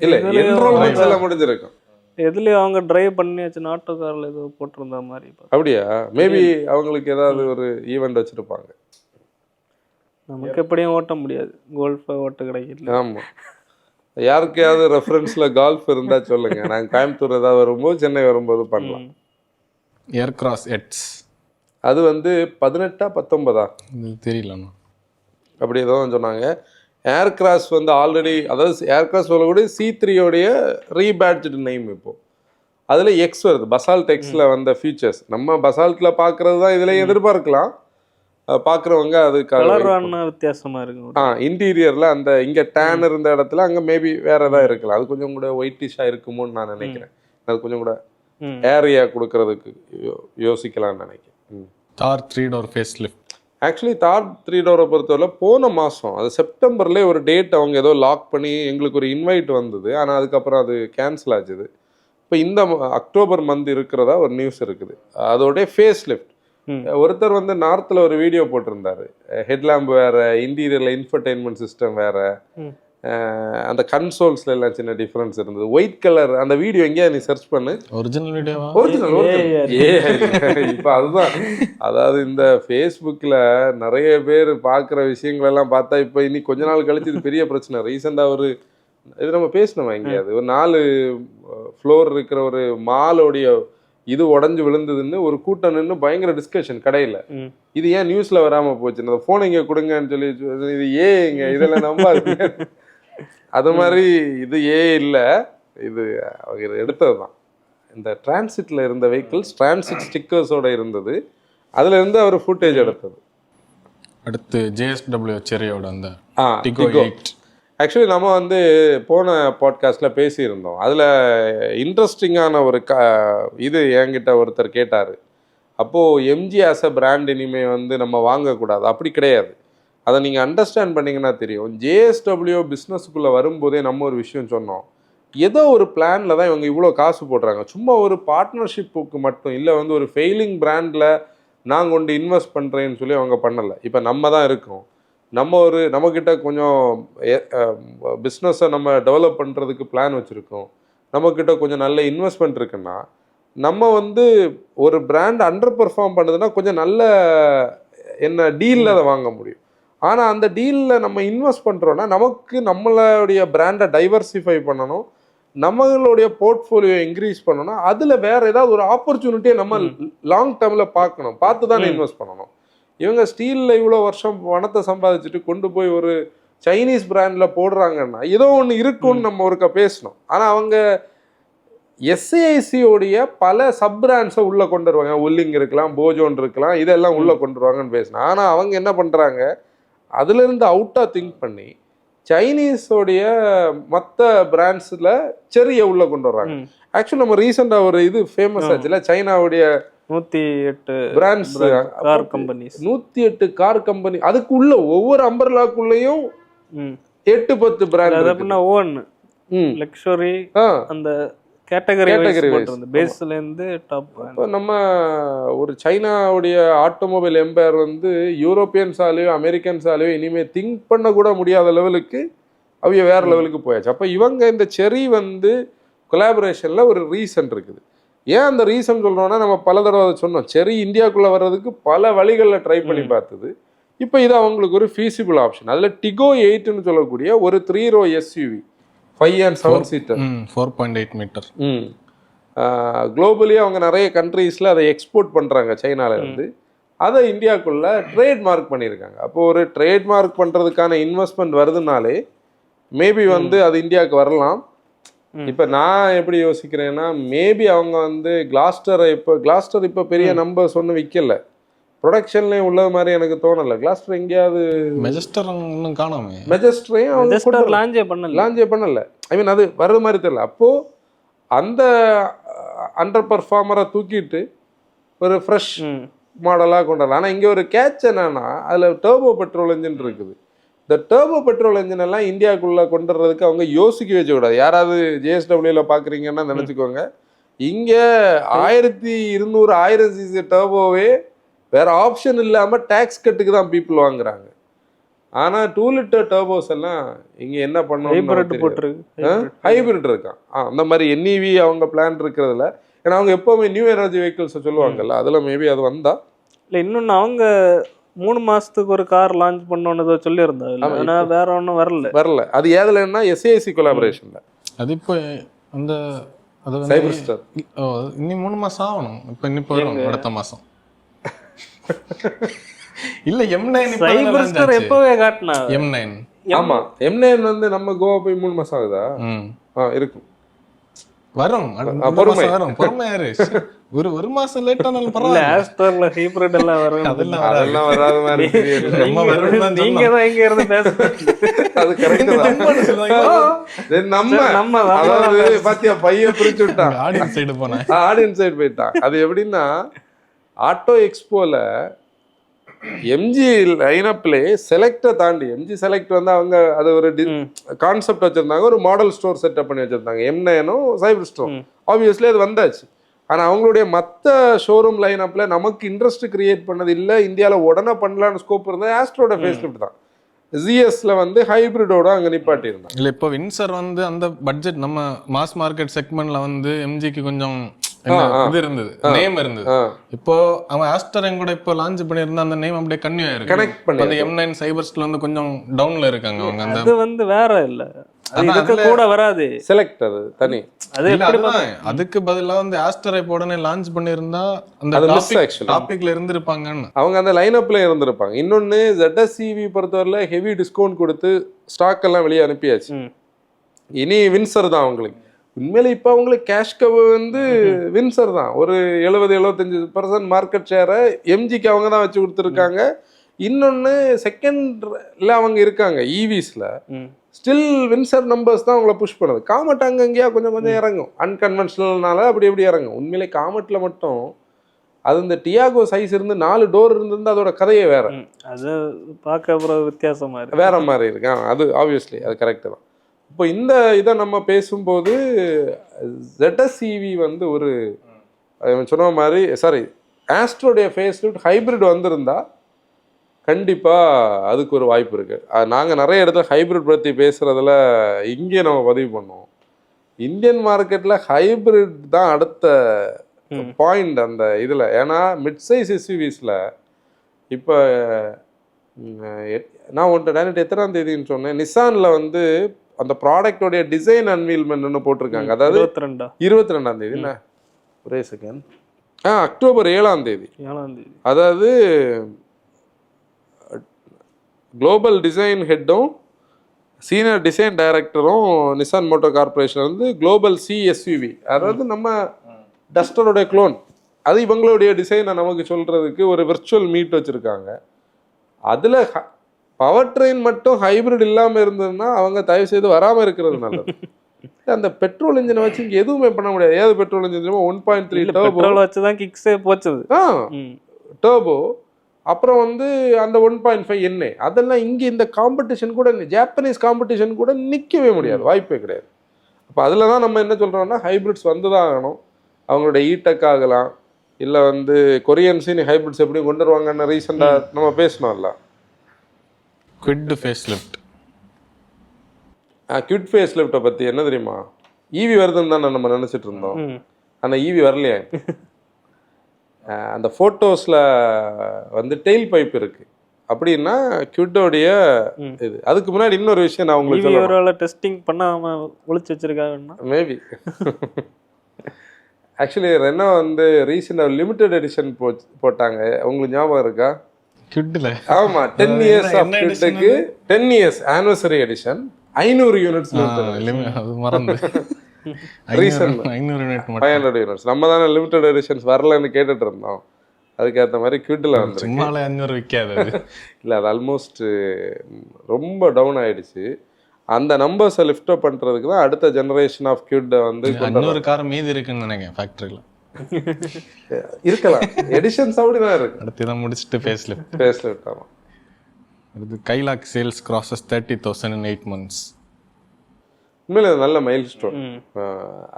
இல்லை, என்ரோல்மெண்ட்ஸ் எல்லாம் முடிஞ்சிருக்கும். எதுலயும் அவங்க டிரைவ் பண்ணியாச்சு, ஆட்டோ கார்ல ஏதோ போட்டிருந்த மாதிரி. அப்படியா? மேபி அவங்களுக்கு ஏதாவது ஒரு ஈவெண்ட் வச்சிருப்பாங்க. நமக்கு எப்படியும் ஓட்ட முடியாது, கோல்ஃப் ஓட்ட கிடைக்கல. ஆமா, யாருக்கையாவது ரெஃபரன்ஸ்ல கால்ஃப் இருந்தா சொல்லுங்க. நாங்கள் கோயம்புத்தூர் ஏதாவது வரும்போது, சென்னை வரும்போது பண்ணலாம். ஏர்கிராஸ் எட்ஸ் அது வந்து 18ஆ 19ஆ தெரியலண்ணா, அப்படி ஏதோ சொன்னாங்க. ஏர்கிராஸ் வந்து ஆல்ரெடி, அதாவது ஏர்கிராஸ் சொல்லக்கூடிய C3யோடைய ரீபேட்ஜ்டு நேம். இப்போ அதில் எக்ஸ் வருது. பசால்ட் எக்ஸில் வந்த ஃபீச்சர்ஸ் நம்ம பசால்ட்டில் பார்க்குறது தான் இதில் எதிர்பார்க்கலாம். பார்க்குறவங்க அதுக்காக வித்தியாசமாக இருக்கும். இன்டீரியரில் அந்த இங்கே டேன் இருந்த இடத்துல அங்கே மேபி வேற ஏதாவது இருக்கலாம். அது கொஞ்சம் கூட ஒயிட்டிஷாக இருக்குமோன்னு நான் நினைக்கிறேன். அது கொஞ்சம் கூட ஏரியா கொடுக்கறதுக்கு யோசிக்கலாம்னு நினைக்கிறேன். தார் 3 டோர் ஃபேஸ் லிஃப்ட். ஆக்சுவலி தார் 3 டோரை பொறுத்தவரை போன மாதம், அது செப்டம்பர்லேயே ஒரு டேட் அவங்க ஏதோ லாக் பண்ணி எங்களுக்கு ஒரு இன்வைட் வந்தது. ஆனால் அதுக்கப்புறம் அது கேன்சல் ஆச்சுது. இப்போ இந்த அக்டோபர் மந்த் இருக்கிறதா ஒரு நியூஸ் இருக்குது. அதோடைய ஃபேஸ் லிஃப்ட். ஒருத்தர் வந்து நார்த்தில் ஒரு வீடியோ போட்டிருந்தாரு. ஹெட்லாம்ப் வேற, இன்டீரியரில் இன்ஃபர்டெயின்மெண்ட் சிஸ்டம் வேற, அந்த கன்சோல்ஸ்ல எல்லாம் சின்ன டிஃபரன்ஸ் இருந்தது. ஒயிட் கலர் அந்த வீடியோ எங்கேயா நீ சர்ச் பண்ணு. ஒரிஜினல். இப்போ அதுதான், அதாவது இந்த ஃபேஸ்புக்கில் நிறைய பேர் பார்க்குற விஷயங்கள் எல்லாம் பார்த்தா இப்போ இனி கொஞ்ச நாள் கழிச்சு இது பெரிய பிரச்சனை. ரீசெண்டாக ஒரு இது நம்ம பேசணுமா எங்கேயாவது, ஒரு 4 ஃப்ளோர் இருக்கிற ஒரு மாலோடைய இது உடஞ்சு விழுந்ததுன்னு ஒரு கூட்டம் நின்று பயங்கர டிஸ்கஷன் கடையில். இது ஏன் நியூஸ்ல வராம போச்சு, அந்த போன் இங்க கொடுங்கன்னு சொல்லி, இது ஏங்க இதெல்லாம் நம்பாது. அது மாதிரி இது இல்லை, இது அவங்க எடுத்தது தான். இந்த டிரான்சிட்ல இருந்த வெஹிக்கிள்ஸ் டிரான்சிட் ஸ்டிக்கர்ஸோட இருந்தது. அதுல இருந்து அவர் ஃபுட்டேஜ் எடுத்தது. அடுத்து JSW செரியோட அந்த டிகோ 8. ஆக்சுவலி நம்ம வந்து போன பாட்காஸ்ட்டில் பேசியிருந்தோம். அதில் இன்ட்ரெஸ்டிங்கான ஒரு இது என்கிட்ட ஒருத்தர் கேட்டார். அப்போது எம்ஜி ஆஸ் அ பிராண்ட் இனிமேல் வந்து நம்ம வாங்கக்கூடாது. அப்படி கிடையாது. அதை நீங்கள் அண்டர்ஸ்டாண்ட் பண்ணிங்கன்னா தெரியும். ஜேஎஸ்டபிள்யூ பிஸ்னஸுக்குள்ளே வரும்போதே நம்ம ஒரு விஷயம் சொன்னோம். ஏதோ ஒரு பிளானில் தான் இவங்க இவ்வளோ காசு போடுறாங்க. சும்மா ஒரு பார்ட்னர்ஷிப்புக்கு மட்டும் இல்லை, வந்து ஒரு ஃபெயிலிங் பிராண்டில் நான் கொண்டு இன்வெஸ்ட் பண்ணுறேன்னு சொல்லி அவங்க பண்ணலை. இப்போ நம்ம தான் இருக்கோம். நம்மக்கிட்ட கொஞ்சம் பிஸ்னஸை நம்ம டெவலப் பண்ணுறதுக்கு பிளான் வச்சுருக்கோம். நம்மக்கிட்ட கொஞ்சம் நல்ல இன்வெஸ்ட்மெண்ட் இருக்குன்னா நம்ம வந்து ஒரு பிராண்ட் அண்டர் பெர்ஃபார்ம் பண்ணுதுன்னா கொஞ்சம் நல்ல டீலில் அதை வாங்க முடியும். ஆனால் அந்த டீலில் நம்ம இன்வெஸ்ட் பண்ணுறோன்னா நமக்கு நம்மளுடைய பிராண்டை டைவர்சிஃபை பண்ணணும், நம்மளுடைய போர்ட்ஃபோலியோ இன்க்ரீஸ் பண்ணணும். அதில் வேறு ஏதாவது ஒரு ஆப்பர்ச்சுனிட்டியை நம்ம லாங் டேர்மில் பார்த்து தானே இன்வெஸ்ட் பண்ணணும். இவங்க ஸ்டீலில் இவ்வளோ வருஷம் பணத்தை சம்பாதிச்சுட்டு கொண்டு போய் ஒரு சைனீஸ் பிராண்டில் போடுறாங்கன்னா ஏதோ ஒன்று இருக்குன்னு நம்ம ஒருக்கா பேசணும். ஆனால் அவங்க எஸ்ஏஐசியோடைய பல சப் பிராண்ட்ஸை உள்ளே கொண்டு வருவாங்க. உல்லிங் இருக்கலாம், போஜோன் இருக்கலாம், இதெல்லாம் உள்ளே கொண்டு வருவாங்கன்னு பேசினேன். ஆனால் அவங்க என்ன பண்ணுறாங்க, அதுலேருந்து அவுட்டாக திங்க் பண்ணி சைனீஸோடைய மற்ற பிராண்ட்ஸில் செரியை உள்ளே கொண்டு வர்றாங்க. ஆக்சுவலி நம்ம ரீசெண்டாக ஒரு இது ஃபேமஸ் ஆச்சுல, சைனாவுடைய 108 brands, car companies, 108 car company. அதுக்குள்ள ஒவ்வொரு அம்பர்லாக்குள்ளேயும் 8-10 பிராண்ட். ஓன் லக்ஸரி அந்த கேட்டகரி பேஸ்ல இருந்து டாப். இப்போ நம்ம ஒரு சைனாவுடைய ஆட்டோமொபைல் எம்பையர் வந்து யூரோப்பியன்ஸாலேயோ அமெரிக்கன்ஸாலேயோ இனிமேல் திங்க் பண்ண கூட முடியாத லெவலுக்கு அவங்க வேற லெவலுக்கு போயாச்சு. அப்போ இவங்க இந்த செரி வந்து கொலாபரேஷனில் ஒரு ரீசன் இருக்குது. ஏன் அந்த ரீசன் சொல்கிறோன்னா, நம்ம பல தடவை அதை சொன்னோம். செரி இந்தியாவுக்குள்ளே வர்றதுக்கு பல வழிகளில் ட்ரை பண்ணி பார்த்தது. இப்போ இது அவங்களுக்கு ஒரு ஃபீஸிபிள் ஆப்ஷன். அதில் டிகோ 8ன்னு சொல்லக்கூடிய ஒரு 3 row SUV 5 and 7 seater 4.8 மீட்டர். குளோபலி அவங்க நிறைய கண்ட்ரீஸில் அதை எக்ஸ்போர்ட் பண்ணுறாங்க சைனாவிலேருந்து. அதை இந்தியாவுக்குள்ளே ட்ரேட்மார்க் பண்ணியிருக்காங்க. அப்போது ஒரு ட்ரேட்மார்க் பண்ணுறதுக்கான இன்வெஸ்ட்மெண்ட் வருதுனாலே மேபி வந்து அது இந்தியாவுக்கு வரலாம். இப்போ நான் எப்படி யோசிக்கிறேன்னா, மேபி அவங்க வந்து கிளாஸ்டர் இப்போ பெரிய நம்பர்ஸ் ஒன்றும் விற்கல, ப்ரொடக்ஷன்லேயும் உள்ளது மாதிரி எனக்கு தோணலை. கிளாஸ்டர் எங்கேயாவது மெஜஸ்டர் இன்னும் காணாமே. மெஜஸ்டரையும் லாஞ்சே பண்ணலை. ஐ மீன் அது வர்ற மாதிரி தெரியல. அப்போது அந்த அண்டர் பர்ஃபார்மரை தூக்கிட்டு ஒரு ஃப்ரெஷ் மாடலாக கொண்டு வரலாம். ஆனால் இங்கே ஒரு கேட்ச் என்னன்னா, அதில் டர்போ பெட்ரோல் இன்ஜின் இருக்குது. இந்த டர்போ பெட்ரோல் இன்ஜின் எல்லாம் இந்தியாவுக்குள்ளே கொண்டு வர்றதுக்கு அவங்க யோசிக்க வச்சக்கூடாது. யாராவது ஜேஎஸ்டபிள்யூல பார்க்குறீங்கன்னா நினச்சிக்கோங்க, இங்கே 1200-1000 cc டர்போவே வேற ஆப்ஷன் இல்லாமல் டேக்ஸ் கட்டுக்கு தான் பீப்புள் வாங்குறாங்க. ஆனால் 2 liter டர்போஸ் எல்லாம் இங்கே என்ன பண்ணணும், ஹைபிரிட் இருக்கான். அந்த மாதிரி NEV அவங்க பிளான் இருக்கிறதுல, ஏன்னா அவங்க எப்போவுமே நியூ எனர்ஜி வெஹிக்கிள்ஸை சொல்லுவாங்கல்ல, அதில் மேபி அது வந்தா இல்லை. இன்னொன்று அவங்க 3 மாசத்துக்கு ஒரு கார் லான்ச் பண்ணோன்னு சொல்லியிருந்தாங்க. ஆனால் வேற ஒன்றும் வரல. அது ஏதுலன்னா SAIC கொலாபரேஷன்ல. அது இப்போ அந்த சைபர்ஸ்டார் இன்னும் 3 மாசம் ஆகணும். இப்போ வரும் அடுத்த மாசம். இல்ல M9 சைபர்ஸ்டார் எப்பவே காட்டினா M9. ஆமா, M9 வந்து நம்ம கோவா போய் 3 மாசம் ஆகுதா? இருக்கும், வரும். பொறுமையாரு, ஒரு மாசம் லேட் ஆனாலும் பரவாயில்ல. ஆஸ்டர்ல ஹைபிரிட் எல்லாம் வரும். அதெல்லாம் வராத மாதிரி நீங்க தான் எங்க இருந்து பேசுறீங்க. அது கரெக்ட் தான். நம்ம அதாவது பாத்தியா பைய பிரிச்சு விட்டான். ஆடியன்ஸ் சைடு போயிட்டான். அது எப்படின்னா, ஆட்டோ எக்ஸ்போல எம்ஜி லைனப்லே செலக்டை தாண்டி எம்ஜி செலக்ட் வந்து அவங்க அது ஒரு கான்செப்ட் வச்சிருந்தாங்க, ஒரு மாடல் ஸ்டோர் செட்டப் பண்ணி வச்சிருந்தாங்க. M9 சைபர் ஸ்டோர் ஆப்வியஸ்லி அது வந்தாச்சு. ஆனால் அவங்களுடைய மற்ற ஷோரூம் லைனப்பில் நமக்கு இன்ட்ரெஸ்ட் கிரியேட் பண்ணது இல்லை. இந்தியாவில் உடனே பண்ணலான்னு ஸ்கோப் இருந்தது ஆஸ்ட்ரோட ஃபேஸ்லிஃப்ட் தான். ZSல வந்து ஹைபிரிடோட அங்கே நிப்பாட்டி இருந்தாங்க. இல்லை, இப்போ வின்சர் வந்து அந்த பட்ஜெட் நம்ம மாஸ் மார்க்கெட் செக்மெண்ட்ல வந்து எம்ஜிக்கு கொஞ்சம் இது இருந்தது, நேம் இருந்தது. இப்போ அவன் ஆஸ்டர் கூட இப்போ லான்ச் பண்ணியிருந்தா அந்த நேம் அப்படியே கன்னியூ ஆயிருக்கு. கனெக்ட் பண்ணி அந்த M9 சைபர்ஸ்ல வந்து கொஞ்சம் டவுன்ல இருக்காங்க அவங்க. அந்த அது வந்து வேற இல்ல, அதுக்கு கூட வராது செலக்ட், அது தனி. அது எப்படி அதுக்கு பதிலா வந்து ஆஸ்டரை இப்போ உடனே லான்ச் பண்ணியிருந்தா அந்த டாபிக்ல இருந்திருப்பாங்கன்னு அவங்க அந்த லைனப்ல இருந்திருப்பாங்க. இன்னொன்னு ZSEV பொறுத்தவரையில ஹெவி டிஸ்கவுண்ட் கொடுத்து ஸ்டாக் எல்லாம் வெளியே அனுப்பியாச்சு. இனி வின்சர் தான் அவங்களுக்கு. உண்மையில இப்போ அவங்களுக்கு கேஷ் கவ் வந்து வின்சர் தான். ஒரு 70-75% மார்க்கெட் ஷேரை எம்ஜிக்கு அவங்க தான் வச்சு கொடுத்துருக்காங்க. இன்னொன்று செகண்ட்ல அவங்க இருக்காங்க ஈவிஸ்ல ம். ஸ்டில் வின்சர் நம்பர்ஸ் தான் அவங்கள புஷ் பண்ணுது. காமெட் அங்கங்கேயா கொஞ்சம் கொஞ்சம் இறங்கும், அன்கன்வென்ஷனல்னால அப்படி எப்படி இறங்கும். உண்மையிலே காமெட்டில் மட்டும் அது இந்த டியாகோ சைஸ் இருந்து 4 டோர் இருந்திருந்து அதோட கதையே வேற. அது பார்க்க அப்புறம் வித்தியாசமா இருக்கு, வேற மாதிரி இருக்கு. அது ஆப்வியஸ்லி அது கரெக்டு தான். இப்போ இந்த இதை நம்ம பேசும்போது ZSEV வந்து ஒரு சொன்ன மாதிரி சாரி ஆஸ்ட்ரோடைய ஃபேஸ் லிஃப்ட் ஹைப்ரிட் வந்திருந்தா கண்டிப்பாக அதுக்கு ஒரு வாய்ப்பு இருக்குது. நாங்கள் நிறைய இடத்துல ஹைப்ரிட் பற்றி பேசுகிறதுல இங்கே நம்ம பதிவு பண்ணுவோம். இந்தியன் மார்க்கெட்டில் ஹைப்ரிட் தான் அடுத்த பாயிண்ட் அந்த இதில். ஏன்னா மிட் சைஸ் எஸ்யூவிஸில் இப்போ நான் ஒன்று எத்தனாம் தேதின்னு சொன்னேன், நிசானில் வந்து அந்த ப்ராடக்டோடைய டிசைன் அன்வீல்மெண்ட்னு போட்டிருக்காங்க. அதாவது 22ஆம் தேதி என்ன ஒரே செகண்ட் அக்டோபர் 7ஆம் தேதி. அதாவது குளோபல் டிசைன் ஹெட்டும் சீனியர் டிசைன் டைரக்டரும் நிசான் மோட்டார் கார்பரேஷன் வந்து குளோபல் CSUV, அதாவது நம்ம டஸ்டருடைய க்ளோன், அது இவங்களுடைய டிசைனை நமக்கு சொல்கிறதுக்கு ஒரு விர்ச்சுவல் மீட் வச்சுருக்காங்க. அதில் பவர் ட்ரெயின் மட்டும் ஹைப்ரிட் இல்லாமல் இருந்ததுன்னா அவங்க தயவு செய்து வராமல் இருக்கிறது நல்லது. அந்த பெட்ரோல் இன்ஜினை வச்சு இங்கே எதுவுமே பண்ண முடியாது. ஏதாவது பெட்ரோல் இன்ஜின் 1.3 டர்போ வச்சு தான் கிக்ஸே போச்சது. டர்போ, அப்புறம் வந்து அந்த 1.5 எண்ணெய், அதெல்லாம் இங்கே இந்த காம்படிஷன் கூட ஜாப்பனீஸ் காம்படிஷன் கூட நிற்கவே முடியாது, வாய்ப்பே கிடையாது. அப்போ அதில் தான் நம்ம என்ன சொல்கிறோம்னா ஹைப்ரிட்ஸ் வந்து தான் ஆகணும். அவங்களோட ஈடெக் ஆகலாம், இல்லை வந்து கொரியன்ஸின் ஹைப்ரிட்ஸ் எப்படி கொண்டு வருவாங்கன்னு ரீசெண்டாக நம்ம பேசணும்ல. குவிட் ஃபேஸ் லிஃப்ட் குவிட் ஃபேஸ் லிஃப்ட்டை பற்றி என்ன தெரியுமா? ஈவி வருதுன்னு தான் நம்ம நினச்சிட்டு இருந்தோம். ஆனால் ஈவி வரலையே. அந்த ஃபோட்டோஸில் வந்து டெயில் பைப் இருக்கு அப்படின்னா குவிட்டோடைய இது. அதுக்கு முன்னாடி இன்னொரு விஷயம் நான் உங்களுக்கு சொல்லுவேன், டெஸ்டிங் பண்ணாம ஒளிச்சு வச்சிருக்காங்கன்னா மேபி. ஆக்சுவலி ரெனோ வந்து ரீசெண்டாக லிமிடெட் எடிஷன் போட்டாங்க, உங்களுக்கு ஞாபகம் இருக்கா? குவிட்ல ஆமா, 10 இயர்ஸ் ஆஃப் குவிட்டுக்கு 10 இயர்ஸ் ஆனிவர்சரி எடிஷன் 500 யூனிட்ஸ் மறந்து ரீசன் 500 யூனிட்ஸ். நம்ம தானே லிமிடெட் எடிஷன்ஸ் வரலன்னு கேட்டுட்டு இருந்தோம். அதுக்கேற்ற மாதிரி குவிட்டில் வந்து 500 விற்காது. இல்லை, அது ஆல்மோஸ்ட் ரொம்ப டவுன் ஆயிடுச்சு. அந்த நம்பர்ஸை லிஃப்ட் அப் பண்ணுறதுக்கு தான் அடுத்த ஜெனரேஷன் ஆஃப் குவிட்டை வந்து 500 கார் மீதி இருக்குன்னு நினைக்கிறேன் ஃபேக்ட்ரியில். இருக்கலாம், எடிஷன்ஸ் அப்படி தான் இருக்கு. அடுத்து தான் முடிச்சுட்டு ஃபேஸ் லிஃப்ட். ஆமாம். அடுத்து Kylaq sales crosses 30,000 in 8 months. உண்மையில அது நல்ல மைல் ஸ்டோன்.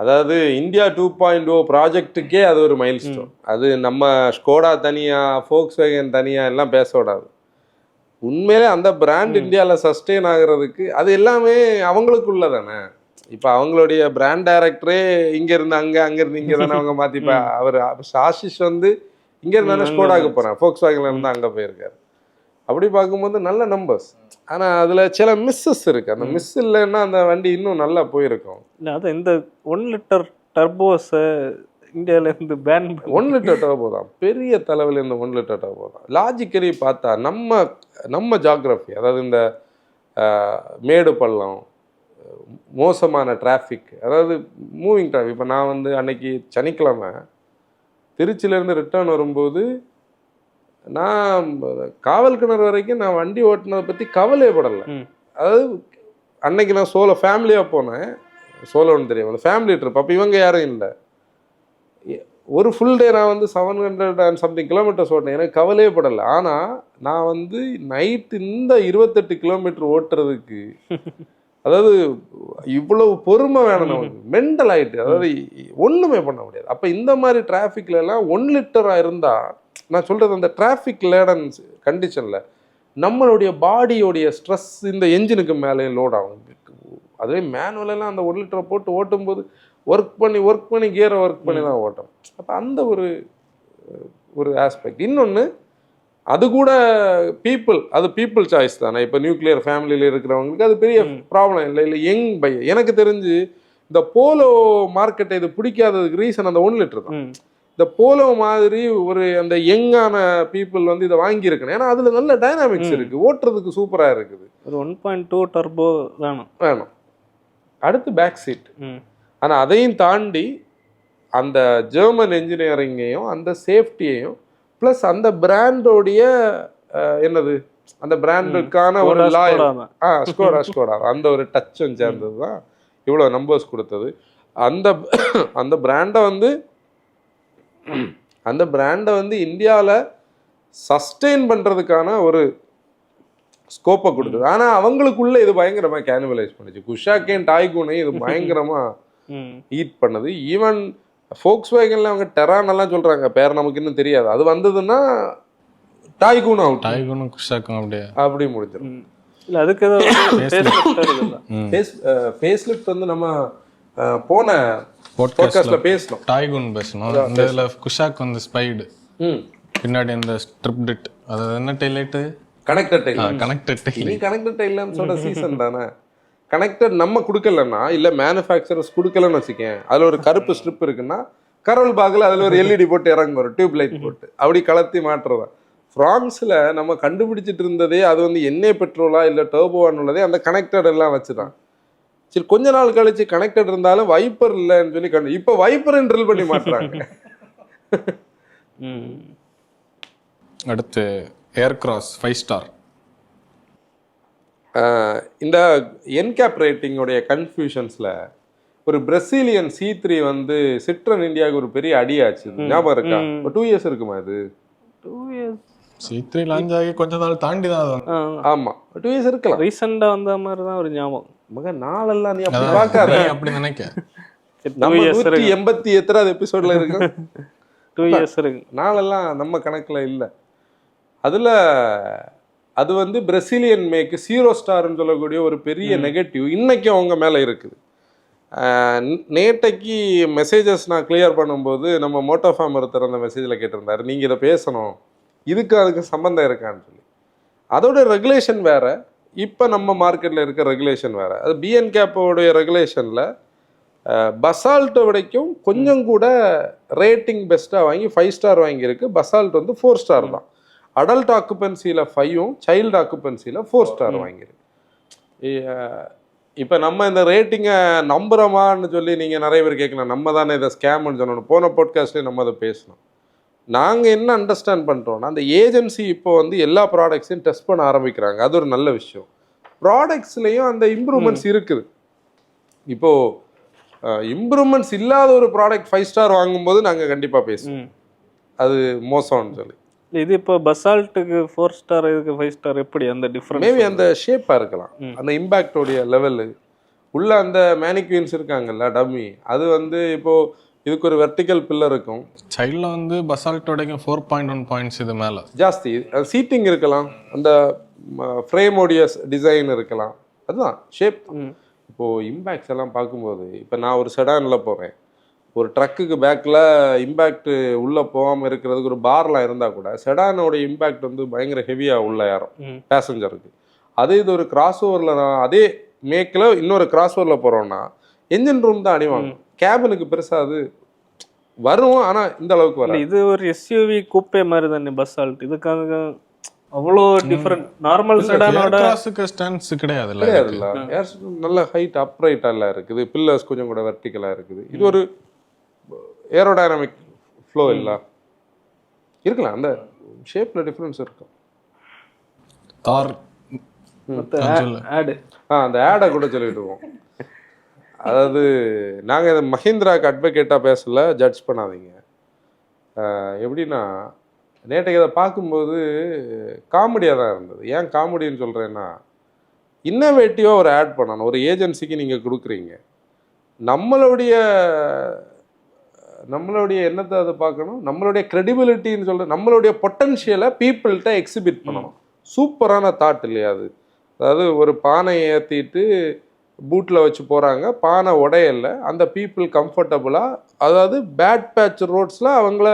அதாவது இந்தியா 2.0 ப்ராஜெக்டுக்கே அது ஒரு மைல் ஸ்டோன். அது நம்ம ஸ்கோடா தனியாக, ஃபோக்ஸ் வேகன் தனியாக எல்லாம் பேச விடாது. உண்மையிலே அந்த பிராண்ட் இந்தியாவில் சஸ்டெயின் ஆகிறதுக்கு அது எல்லாமே அவங்களுக்குள்ள தானே. இப்போ அவங்களுடைய பிராண்ட் டைரக்டரே இங்கேருந்து அங்கேருந்து இங்கே தானே அவங்க மாற்றிப்பா. அவர் ஆஷிஷ் வந்து இங்கே இருந்தானே ஸ்கோடாக்கு போகிறேன், ஃபோக்ஸ் வேகன்ல இருந்து அங்கே போயிருக்காரு. அப்படி பார்க்கும்போது நல்ல நம்பர்ஸ். ஆனால் அதில் சில மிஸ்ஸஸ் இருக்குது. அந்த மிஸ் இல்லைன்னா அந்த வண்டி இன்னும் நல்லா போயிருக்கும். இல்லை, அது இந்த 1 லிட்டர் டர்போஸை இந்தியாவிலேருந்து பேன் 1 லிட்டர் டர்போ தான் பெரிய தலைவில். இந்த 1 லிட்டர் டர்போ தான் லாஜிக்கலி பார்த்தா நம்ம ஜாகிரஃபி, அதாவது இந்த மேடு பள்ளம், மோசமான டிராஃபிக், அதாவது மூவிங் டிராஃபிக். இப்போ நான் வந்து அன்னைக்கு சனிக்கிழமை திருச்சியிலேருந்து ரிட்டர்ன் வரும்போது நான் காவல் கிணறு வரைக்கும் நான் வண்டி ஓட்டினதை பற்றி கவலையப்படலை. அதாவது அன்னைக்கு நான் சோலோ ஃபேமிலியாக போனேன். சோலோன்னு தெரியும், அந்த ஃபேமிலி ட்ரிப். அப்போ இவங்க யாரும் இல்லை. ஒரு ஃபுல் டே நான் வந்து 700 and something கிலோமீட்டர்ஸ் ஓட்டினேன், எனக்கு கவலையே படலை. ஆனால் நான் வந்து நைட்டு இந்த 28 கிலோமீட்டர் ஓட்டுறதுக்கு, அதாவது இவ்வளவு பொறுமை வேணும் நமக்கு. மென்டல் ஆகிட்டு, அதாவது ஒன்றுமே பண்ண முடியாது. அப்போ இந்த மாதிரி டிராஃபிக்லாம் 1 லிட்டராக இருந்தால், நான் சொல்கிறது அந்த டிராஃபிக் லேடன் கண்டிஷனில் நம்மளுடைய பாடியோடைய ஸ்ட்ரெஸ் இந்த என்ஜினுக்கு மேலே லோட் ஆகும். அதுவே மேனுவலெல்லாம் அந்த 1 லிட்டரை போட்டு ஓட்டும்போது ஒர்க் பண்ணி கியரை ஒர்க் பண்ணி தான் ஓட்டும். அப்போ அந்த ஒரு ஆஸ்பெக்ட். இன்னொன்று, அது கூட பீப்புள் சாய்ஸ் தானே. இப்போ நியூக்ளியர் ஃபேமிலியில் இருக்கிறவங்களுக்கு அது பெரிய ப்ராப்ளம் இல்லை யங் பை. எனக்கு தெரிஞ்சு இந்த போலோ மார்க்கெட்டை இது பிடிக்காததுக்கு ரீசன் அந்த 1 லிட்டர் தான். இந்த போலோ மாதிரி ஒரு அந்த யங்கான பீப்புள் வந்து இதை வாங்கியிருக்கணும். ஏன்னா அதில் நல்ல டைனாமிக்ஸ் இருக்குது, ஓட்டுறதுக்கு சூப்பராக இருக்குது. ஒரு 1.2 டர்போ வேணும். அடுத்து பேக் சீட். ஆனால் அதையும் தாண்டி அந்த ஜெர்மன் என்ஜினியரிங்கையும் அந்த சேஃப்டியையும் ப்ளஸ் அந்த பிராண்டோடைய என்னது அந்த பிராண்டுக்கான ஒரு லாயல் ஸ்கோடா அந்த ஒரு டச்சும் சேர்ந்தது தான் இவ்வளோ நம்பர்ஸ் கொடுத்தது. அந்த பிராண்டை வந்து இந்தியாவில் சஸ்டெயின் பண்ணுறதுக்கான ஒரு ஸ்கோப்பை கொடுத்தது. ஆனால் அவங்களுக்குள்ள இது பயங்கரமாக கேனிவலைஸ் பண்ணுச்சு. குஷாக்கையும் டாய்கூனையும் இது பயங்கரமாக ஈட் பண்ணது. ஈவன் ஃபோக்ஸ் வேகன்ல அவங்க டெரான் எல்லாம் சொல்றாங்க, பேர் நமக்கு இன்னும் தெரியாது. அது வந்ததுன்னா டாய்கூன் அவுட், டாய்கூனும் குஷாக்கும் அப்படி முடிஞ்சிடும். இல்ல அதுக்கு ஃபேஸ் லிஃப்ட் வந்து நம்ம போன பாட்காஸ்ட்ல பேசணும், டாய்கூன் பேசணும். இந்த இதுல குஷாக் வந்து ஸ்பைடு பின்னாடி இந்த ஸ்ட்ரிப்ட், அது என்ன டைலைட், கனெக்டட் டைல்னு சொல்ற சீசன் தானே. கனெக்டட் நம்ம கொடுக்கலன்னா, இல்லை மேனுஃபேக்சரர்ஸ் கொடுக்கலன்னு வச்சுக்கேன், அதில் ஒரு கருப்பு ஸ்ட்ரிப் இருக்குன்னா கரோல் பாகில் அதில் ஒரு எல்இடி போட்டு இறங்கும், ஒரு டியூப் லைட் போட்டு அப்படி கலத்தி மாற்றுறதா. ஃப்ரான்ஸில் நம்ம கண்டுபிடிச்சிட்டு இருந்ததே அது வந்து எண்ணெய் பெட்ரோலா இல்லை டர்போவான்னு உள்ளதே அந்த கனெக்டட் எல்லாம் வச்சுதான். சரி, கொஞ்ச நாள் கழிச்சு கனெக்டட் இருந்தாலும் வைப்பர் இல்லைன்னு சொல்லி இப்போ வைப்பர் ட்ரில் பண்ணி மாட்டுறாங்க. அடுத்து ஏர்கிராஸ் 5 ஸ்டார். இந்த என்கேப் ரேட்டிங்கோடைய கன்ஃபியூஷன்ஸில் ஒரு பிரசீலியன் C3 வந்து சிட்ரன் இந்தியாவுக்கு ஒரு பெரிய அடியாச்சு. ஞாபகம் இருக்கா? 2 இயர்ஸ் இருக்குமா? இது 2 இயர்ஸ் C3 லான்ச் ஆகி கொஞ்ச நாள் தாண்டி தான். ஆமா, 2 இயர்ஸ் இருக்கலாம். ரீசெண்டா வந்த மாதிரி தான் ஒரு ஞாபகம். மக நாளெல்லாம் நீ அப்படி பார்க்காத, அப்படி நினைக்க. நம்ம 180 எத்தனாவது எபிசோட்ல இருக்கு? 2 இயர்ஸ் இருக்கு. நாளெல்லாம் நம்ம கணக்குல இல்லை. அதுல அது வந்து பிரசீலியன் மேக்கு 0 ஸ்டார்னு சொல்லக்கூடிய ஒரு பெரிய நெகட்டிவ் இன்னைக்கு அவங்க மேலே இருக்குது. நேற்றைக்கு மெசேஜஸ் நான் கிளியர் பண்ணும்போது நம்ம மோட்டோ ஃபார்ம் ஒருத்தர் அந்த மெசேஜில் கேட்டிருந்தாரு, நீங்கள் இதை பேசணும், அதுக்கு சம்மந்தம் இருக்கான்னு சொல்லி. அதோட ரெகுலேஷன் வேறு, இப்போ நம்ம மார்க்கெட்டில் இருக்க ரெகுலேஷன் வேறு. அது பிஎன்கேப்போடைய ரெகுலேஷனில் பசால்ட்டை விடைக்கும் கொஞ்சம் கூட ரேட்டிங் பெஸ்ட்டாக வாங்கி 5 ஸ்டார் வாங்கியிருக்கு. பசால்ட் வந்து 4 ஸ்டார் தான். அடல்ட் ஆக்குபென்சியில் 5ம் சைல்டு ஆக்குபென்சியில் 4 ஸ்டார் வாங்கியிருக்கு. இப்போ நம்ம இந்த ரேட்டிங்கை நம்புகிறோமான்னு சொல்லி நீங்கள் நிறைய பேர் கேட்கலாம். நம்ம தானே இதை ஸ்கேம்னு சொன்னோம். போன பாட்காஸ்ட்லேயே நம்ம அதை பேசணும். நாங்கள் என்ன அண்டர்ஸ்டாண்ட் பண்ணுறோன்னா, அந்த ஏஜென்சி இப்போ வந்து எல்லா ப்ராடக்ட்ஸையும் டெஸ்ட் பண்ண ஆரம்பிக்கிறாங்க. அது ஒரு நல்ல விஷயம். ப்ராடக்ட்ஸ்லேயும் அந்த இம்ப்ரூவ்மெண்ட்ஸ் இருக்குது. இப்போது இம்ப்ரூவ்மெண்ட்ஸ் இல்லாத ஒரு ப்ராடக்ட் 5 ஸ்டார் வாங்கும்போது நாங்கள் கண்டிப்பாக பேசுவோம் அது மோசம்னு சொல்லி. இது இப்போ பசால்ட்டுக்கு 4 ஸ்டார், இதுக்கு 5 ஸ்டார், எப்படி அந்த டிஃபரன்ஸ்? மேபி அந்த ஷேப்பாக இருக்கலாம், அந்த இம்பேக்டோடைய லெவலு உள்ள அந்த மேனிக்யூன்ஸ் இருக்காங்கல்ல டம்மி, அது வந்து இப்போது இதுக்கு ஒரு வெர்டிக்கல் பில்லர் இருக்கும். சைல்டில் வந்து பசால்ட்டோடையும் 4.1 பாயிண்ட்ஸ் இது மேலே ஜாஸ்தி. சீட்டிங் இருக்கலாம், அந்த ஃப்ரேமோடைய டிசைன் இருக்கலாம், அதுதான் ஷேப். இப்போது இம்பேக்ட்ஸ் எல்லாம் பார்க்கும்போது, இப்போ நான் ஒரு செடானில் போகிறேன், ஒரு ட்ரக்குக்கு பேக்கில் இம்பேக்ட் உள்ளே போகாமல் இருக்கிறதுக்கு ஒரு பார்லாம் இருந்தால் கூட செடானோடைய இம்பேக்ட் வந்து பயங்கர ஹெவியாக உள்ள ஏறும் பேசஞ்சருக்கு. அதே இது ஒரு கிராஸ் ஓவரில், நான் அதே மேக்கில் இன்னொரு கிராஸ் ஓவரில் போகிறோன்னா என்ஜின் ரூம் தான் அடிவாங்க. கேபினுக்கு பெருசாக அது வரும், ஆனால் இந்த அளவுக்கு வரும். இது ஒரு SUV கூப்பே மாதிரி தானே பசால்ட். இதுக்காக அவ்வளோ டிஃபரெண்ட். நார்மல் செடானோட ஸ்டாண்ட்ஸ் கிடையாதுல்ல. நல்ல ஹைட் அப்ரைட்டாக இருக்குது, பில்லர்ஸ் கொஞ்சம் கூட வெர்டிக்கலாக இருக்குது. இது ஒரு ஏரோடைனமிக் ஃப்ளோ இல்லை இருக்கலாம், அந்த ஷேப்பில் டிஃப்ரென்ஸ் இருக்கும். தார் அந்த ஆடை கூட சொல்லிட்டு இருக்கோம். அதாவது நாங்கள் இதை மஹிந்திராவுக்கு அட்வொகேட்டாக பேசல, ஜட்ஜ் பண்ணாதீங்க. எப்படின்னா, நேற்றைக்கு இதை பார்க்கும்போது காமெடியாக தான் இருந்தது. ஏன் காமெடின்னு சொல்கிறேன்னா, இன்னோவேட்டிவாக ஒரு ஆட் பண்ணணும். ஒரு ஏஜென்சிக்கு நீங்கள் கொடுக்குறீங்க, நம்மளுடைய என்னத்தை அதை பார்க்கணும், நம்மளுடைய க்ரெடிபிலிட்டின்னு சொல்கிற நம்மளுடைய பொட்டன்ஷியலை பீப்புள்கிட்ட எக்ஸிபிட் பண்ணணும். சூப்பரான தாட் இல்லையா அது? அதாவது ஒரு பானையை ஏற்றிட்டு பூட்டில் வச்சு போகிறாங்க, பானை உடையல, அந்த பீப்புள் கம்ஃபர்டபுளாக, அதாவது பேட் பேட்ச் ரோட்ஸில் அவங்கள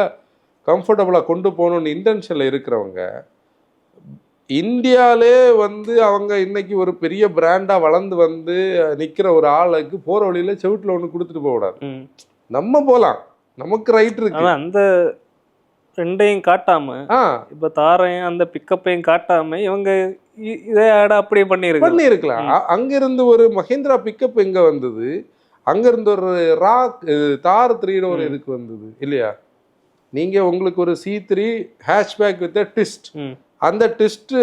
கம்ஃபர்டபுளாக கொண்டு போகணுன்னு இன்டென்ஷனில் இருக்கிறவங்க இந்தியாவிலே வந்து அவங்க இன்னைக்கு ஒரு பெரிய பிராண்டாக வளர்ந்து வந்து நிற்கிற ஒரு ஆளுக்கு போகிற வழியில் செவிட்டில் ஒன்று கொடுத்துட்டு போகக்கூடாது. நம்ம போகலாம், நமக்கு ரைட் இருக்கு. அந்த ரெண்டையும் காட்டாம, இப்ப தாரையும் அந்த பிக்கப்பையும் காட்டாம இவங்க இதே ஆட அப்படியே பண்ணிருக்கலாம். அங்கிருந்து ஒரு மஹிந்திரா பிக்கப் எங்க வந்தது, அங்கிருந்து ஒரு தார் 3 டோர் எதுக்கு வந்தது இல்லையா? நீங்க உங்களுக்கு ஒரு C3 ஹேஷ்பேக் வித் ட்விஸ்ட், அந்த ட்விஸ்ட்டு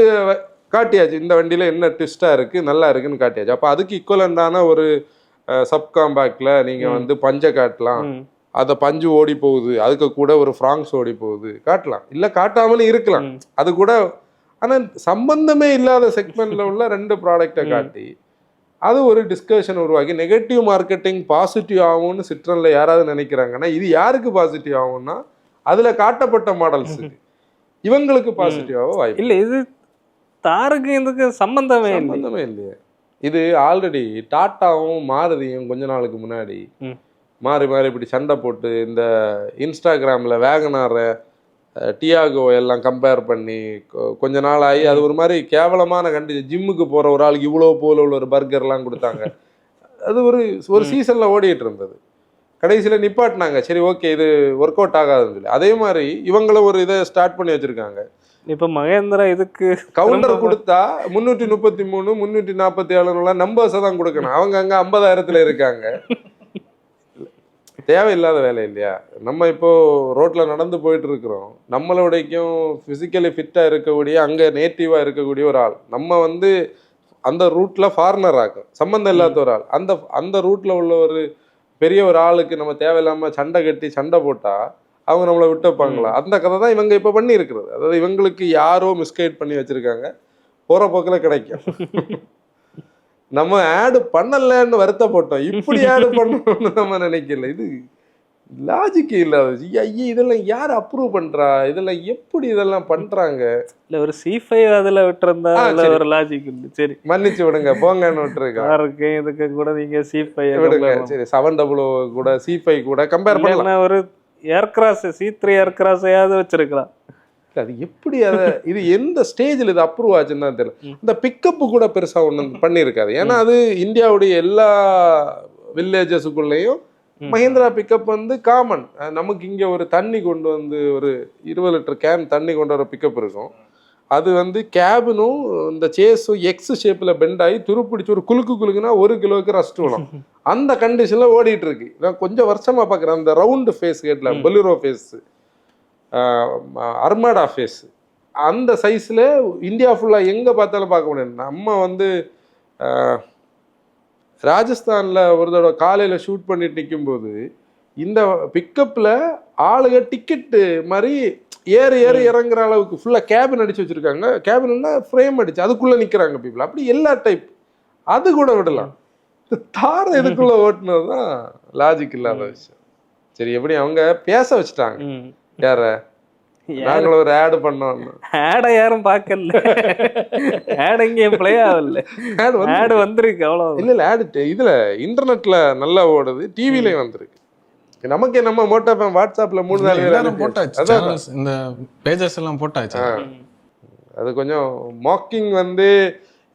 காட்டியாச்சு, இந்த வண்டியில் என்ன ட்விஸ்ட்டாக இருக்குது நல்லா இருக்குன்னு காட்டியாச்சு. அப்போ அதுக்கு ஈக்குவலண்டான ஒரு சப்காம்பேக்டில் நீங்கள் வந்து பஞ்சை காட்டலாம், அதை பஞ்சு ஓடி போகுது, அதுக்கு கூட ஒரு ஃப்ராங்க்ஸ் ஓடி போகுது காட்டலாம், இல்லை காட்டாமலும் இருக்கலாம் அது கூட. ஆனால் சம்பந்தமே இல்லாத செக்மெண்ட்டில் உள்ள 2 ப்ராடக்டை காட்டி அது ஒரு டிஸ்கஷன் உருவாக்கி நெகட்டிவ் மார்க்கெட்டிங் பாசிட்டிவ் ஆகும்னு சிட்ரனில் யாராவது நினைக்கிறாங்கன்னா, இது யாருக்கு பாசிட்டிவ் ஆகும்னா அதில் காட்டப்பட்ட மாடல்ஸுக்கு, இவங்களுக்கு பாசிட்டிவாக வாய்ப்பு இல்லை. இது தாருக்கு இதுக்கு சம்பந்தமே இல்லையே. இது ஆல்ரெடி டாட்டாவும் மாருதியும் கொஞ்ச நாளுக்கு முன்னாடி மாறி மாறி இப்படி சண்டை போட்டு இந்த இன்ஸ்டாகிராமில் வேகனாரை டியாகோ எல்லாம் கம்பேர் பண்ணி கொஞ்ச நாள் ஆகி அது ஒரு மாதிரி கேவலமான ஜிம்முக்கு போகிற ஒரு ஆளுக்கு இவ்வளோ போல உள்ள ஒரு பர்கர்லாம் கொடுத்தாங்க. அது ஒரு சீசனில் ஓடிட்டு இருந்தது. கடைசியில் நிப்பாட்டினாங்க, சரி ஓகே இது ஒர்க் அவுட் ஆகாதுன்னு சொல்லி. அதே மாதிரி இவங்களும் ஒரு இதை ஸ்டார்ட் பண்ணி வச்சுருக்காங்க. இப்போ மகேந்திரா இதுக்கு கவுண்டர் கொடுத்தா 333 347 நம்பர்ஸை தான் கொடுக்கணும். அவங்க அங்கே 50,000 இருக்காங்க. தேவையில்லாத வேலை இல்லையா? நம்ம இப்போ ரோட்ல நடந்து போயிட்டு இருக்கிறோம், நம்மளோடைக்கும் ஃபிசிக்கலி ஃபிட்டாக இருக்கக்கூடிய அங்கே நேட்டிவாக இருக்கக்கூடிய ஒரு ஆள், நம்ம வந்து அந்த ரூட்ல ஃபாரினர் ஆகும், சம்மந்தம் இல்லாத ஒரு ஆள், அந்த ரூட்ல உள்ள ஒரு பெரிய ஒரு ஆளுக்கு நம்ம தேவையில்லாமல் சண்டை கட்டி சண்டை போட்டா அவங்க நம்மளை விட்டு வைப்பாங்களா? அந்த கதை தான் இவங்க இப்போ பண்ணி இருக்கிறது. அதாவது இவங்களுக்கு யாரோ மிஸ்கைட் பண்ணி வச்சிருக்காங்க, போகிற போக்கில் கிடைக்கும். நம்ம ஆடு பண்ணலன்னு வருத்தப்பட்டோம், இப்படி ஆடு பண்ணணும்னு நம்ம நினைக்கல. இது லாஜிக் இல்லாத. ஐயா இதெல்லாம் யார் அப்ரூவ் பண்றா? இதெல்லாம் எப்படி இதெல்லாம் பண்றாங்க? இல்ல ஒரு C5 அதுல விட்டுருந்தா ஒரு லாஜிக் உண்டு. சரி மன்னிச்சு விடுங்க, போங்கன்னு விட்டுருக்கேன். இதுக்கு கூட நீங்க C5 விடுங்க. சரி 700 கூட C5 கூட கம்பேர் பண்ணலாம். ஒரு ஏர்கிராஸ் C3 ஏர்கிராஸையாவது வச்சிருக்கலாம். அது எப்படி இது எந்த ஸ்டேஜில் இது அப்ரூவ் ஆச்சுன்னு தான் தெரியல. இந்த பிக்கப்பு கூட பெருசாக ஒன்று பண்ணியிருக்காது. ஏன்னா அது இந்தியாவுடைய எல்லா வில்லேஜஸுக்குள்ளேயும் மஹிந்திரா பிக்கப் வந்து காமன். நமக்கு இங்கே ஒரு தண்ணி கொண்டு வந்து ஒரு 20 லிட்டர் கேன் தண்ணி கொண்டு வர பிக்கப் இருக்கும். அது வந்து கேபினும் இந்த சேஸும் எக்ஸ் ஷேப்பில் பெண்ட் ஆகி துருப்பிடிச்சு ஒரு குலுக்குனா 1 கிலோவுக்கு ரஸ்ட் விடும். அந்த கண்டிஷனில் ஓடிட்டு இருக்கு. நான் கொஞ்சம் வருஷமாக பார்க்குறேன். அந்த ரவுண்டு ஃபேஸ் கேட்டில் பொலிரோ ஃபேஸ், அர்மாடா ஃபேஸ், அந்த சைஸில் இந்தியா ஃபுல்லாக எங்கே பார்த்தாலும் பார்க்க முடியாது. நம்ம வந்து ராஜஸ்தானில் ஒரு தடவை காலையில் ஷூட் பண்ணிட்டு நிற்கும்போது இந்த பிக்கப்பில் ஆளுங்க டிக்கெட்டு மாதிரி ஏறி இறங்குற அளவுக்கு ஃபுல்லாக கேபின் அடித்து வச்சுருக்காங்க. கேபின்னா ஃப்ரேம் அடிச்சு அதுக்குள்ளே நிற்கிறாங்க பீப்புள். அப்படி எல்லா டைப் அது கூட விடலாம். தார இதுக்குள்ளே ஓட்டுனது தான் லாஜிக் இல்லாத விஷயம். சரி எப்படி அவங்க பேச வச்சுட்டாங்க. யார நாங்களும் ஒரு ஆட் பண்ணோம். ஆட யாரும் பார்க்கல. ஆட் இங்கே ப்ளே ஆகல. ஆட் வந்திருக்கு அவ்வளோ. இல்லை ஆட் இதில் இன்டர்நெட்டில் நல்லா ஓடுது, டிவிலையும் வந்திருக்கு. நமக்கு நம்ம மோட்டோ வாட்ஸ்அப்பில் 3-4 பேர் போட்டாச்சு, இந்த பேஜஸ் எல்லாம் போட்டாச்சு. அது கொஞ்சம் மாக்கிங் வந்து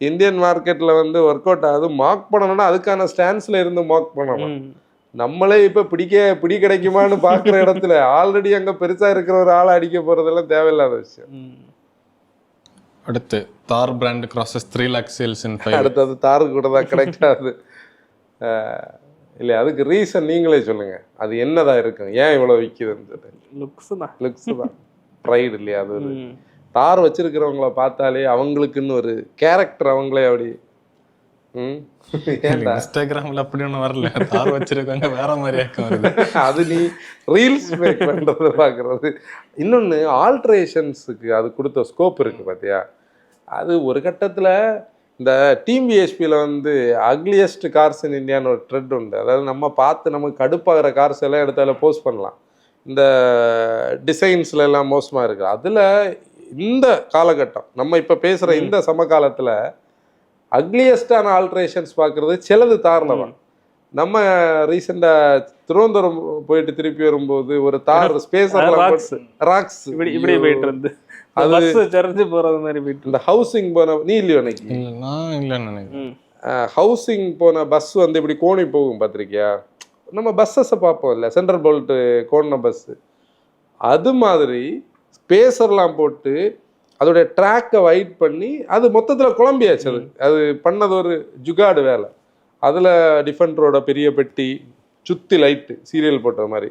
இந்தியன் மார்க்கெட்டில் வந்து ஒர்க் அவுட் ஆகுது. மார்க் பண்ணணும்னா அதுக்கான ஸ்டான்ஸில் இருந்து மார்க் பண்ணணும். நம்மளே இப்போ பிடி கிடைக்குமான்னு பார்க்குற இடத்துல ஆல்ரெடி அங்கே பெருசாக இருக்கிற ஒரு ஆளை அடிக்க போகிறதெல்லாம் தேவையில்லாத விஷயம். அடுத்து Thar brand crosses 3 lakh sales in 5. அடுத்தது தாருக்கு கூட தான் கிடைக்காது இல்லையா? அதுக்கு ரீசன் நீங்களே சொல்லுங்க. அது என்னதான் இருக்கும், ஏன் இவ்வளோ விற்கிதுன்னு சொல்லி. லுக்ஸ் தான் ப்ரைடு இல்லையா? அது ஒரு தார் வச்சிருக்கிறவங்கள பார்த்தாலே அவங்களுக்குன்னு ஒரு கேரக்டர், அவங்களே அப்படி இன்ஸ்டாகிராம்ல அப்படி ஒன்றும் வரல, தார் வச்சிருக்காங்க வேற மாதிரி வருது. அது நீ ரீல்ஸ் மேக் பண்றது பார்க்கறது. இன்னொன்று ஆல்ட்ரேஷன்ஸுக்கு அது கொடுத்த ஸ்கோப் இருக்கு பார்த்தியா? அது ஒரு கட்டத்தில் இந்த டீம் பிஎஸ்பியில் வந்து அக்லியஸ்ட் கார்ஸ் இன் இந்தியான்னு ஒரு ட்ரெண்ட் உண்டு. அதாவது நம்ம பார்த்து நமக்கு கடுப்பாகிற கார்ஸ் எல்லாம் எடுத்தால போஸ்ட் பண்ணலாம். இந்த டிசைன்ஸ்ல எல்லாம் மோசமாக இருக்குது. அதில் இந்த காலகட்டம் நம்ம இப்போ பேசுகிற இந்த சமகாலத்தில் அக்லியஸ்டான ஆல்ட்ரேஷன்ஸ் பார்க்குறது சிலது தாரில் தான். நம்ம ரீசெண்டாக திருவனந்தபுரம் போயிட்டு திருப்பி வரும்போது ஒரு தார் ஸ்பேஸர் ராக்ஸ் இப்படி போயிட்டு இருந்து அது சரிஞ்சு போறது மாதிரி போயிட்டு இந்த ஹவுசிங் போன நீ இல்லையோ அன்னைக்கு? நான் இல்லைன்னு நினைக்கிறேன். ஹவுசிங் போன பஸ் வந்து இப்படி கோணி போகும் பார்த்துருக்கியா? நம்ம பஸ்ஸஸை பார்ப்போம் இல்லை, சென்ட்ரல் போல்ட்டு கோணின பஸ்ஸு, அது மாதிரி ஸ்பேஸர்லாம் போட்டு அதோடைய ட்ராக்கை வைட் பண்ணி அது மொத்தத்தில் குழம்பியாச்சு. அது பண்ணது ஒரு ஜுகாடு வேலை. அதில் டிஃபெண்டரோட பெரிய பெட்டி, சுற்றி லைட்டு சீரியல் போட்ட மாதிரி,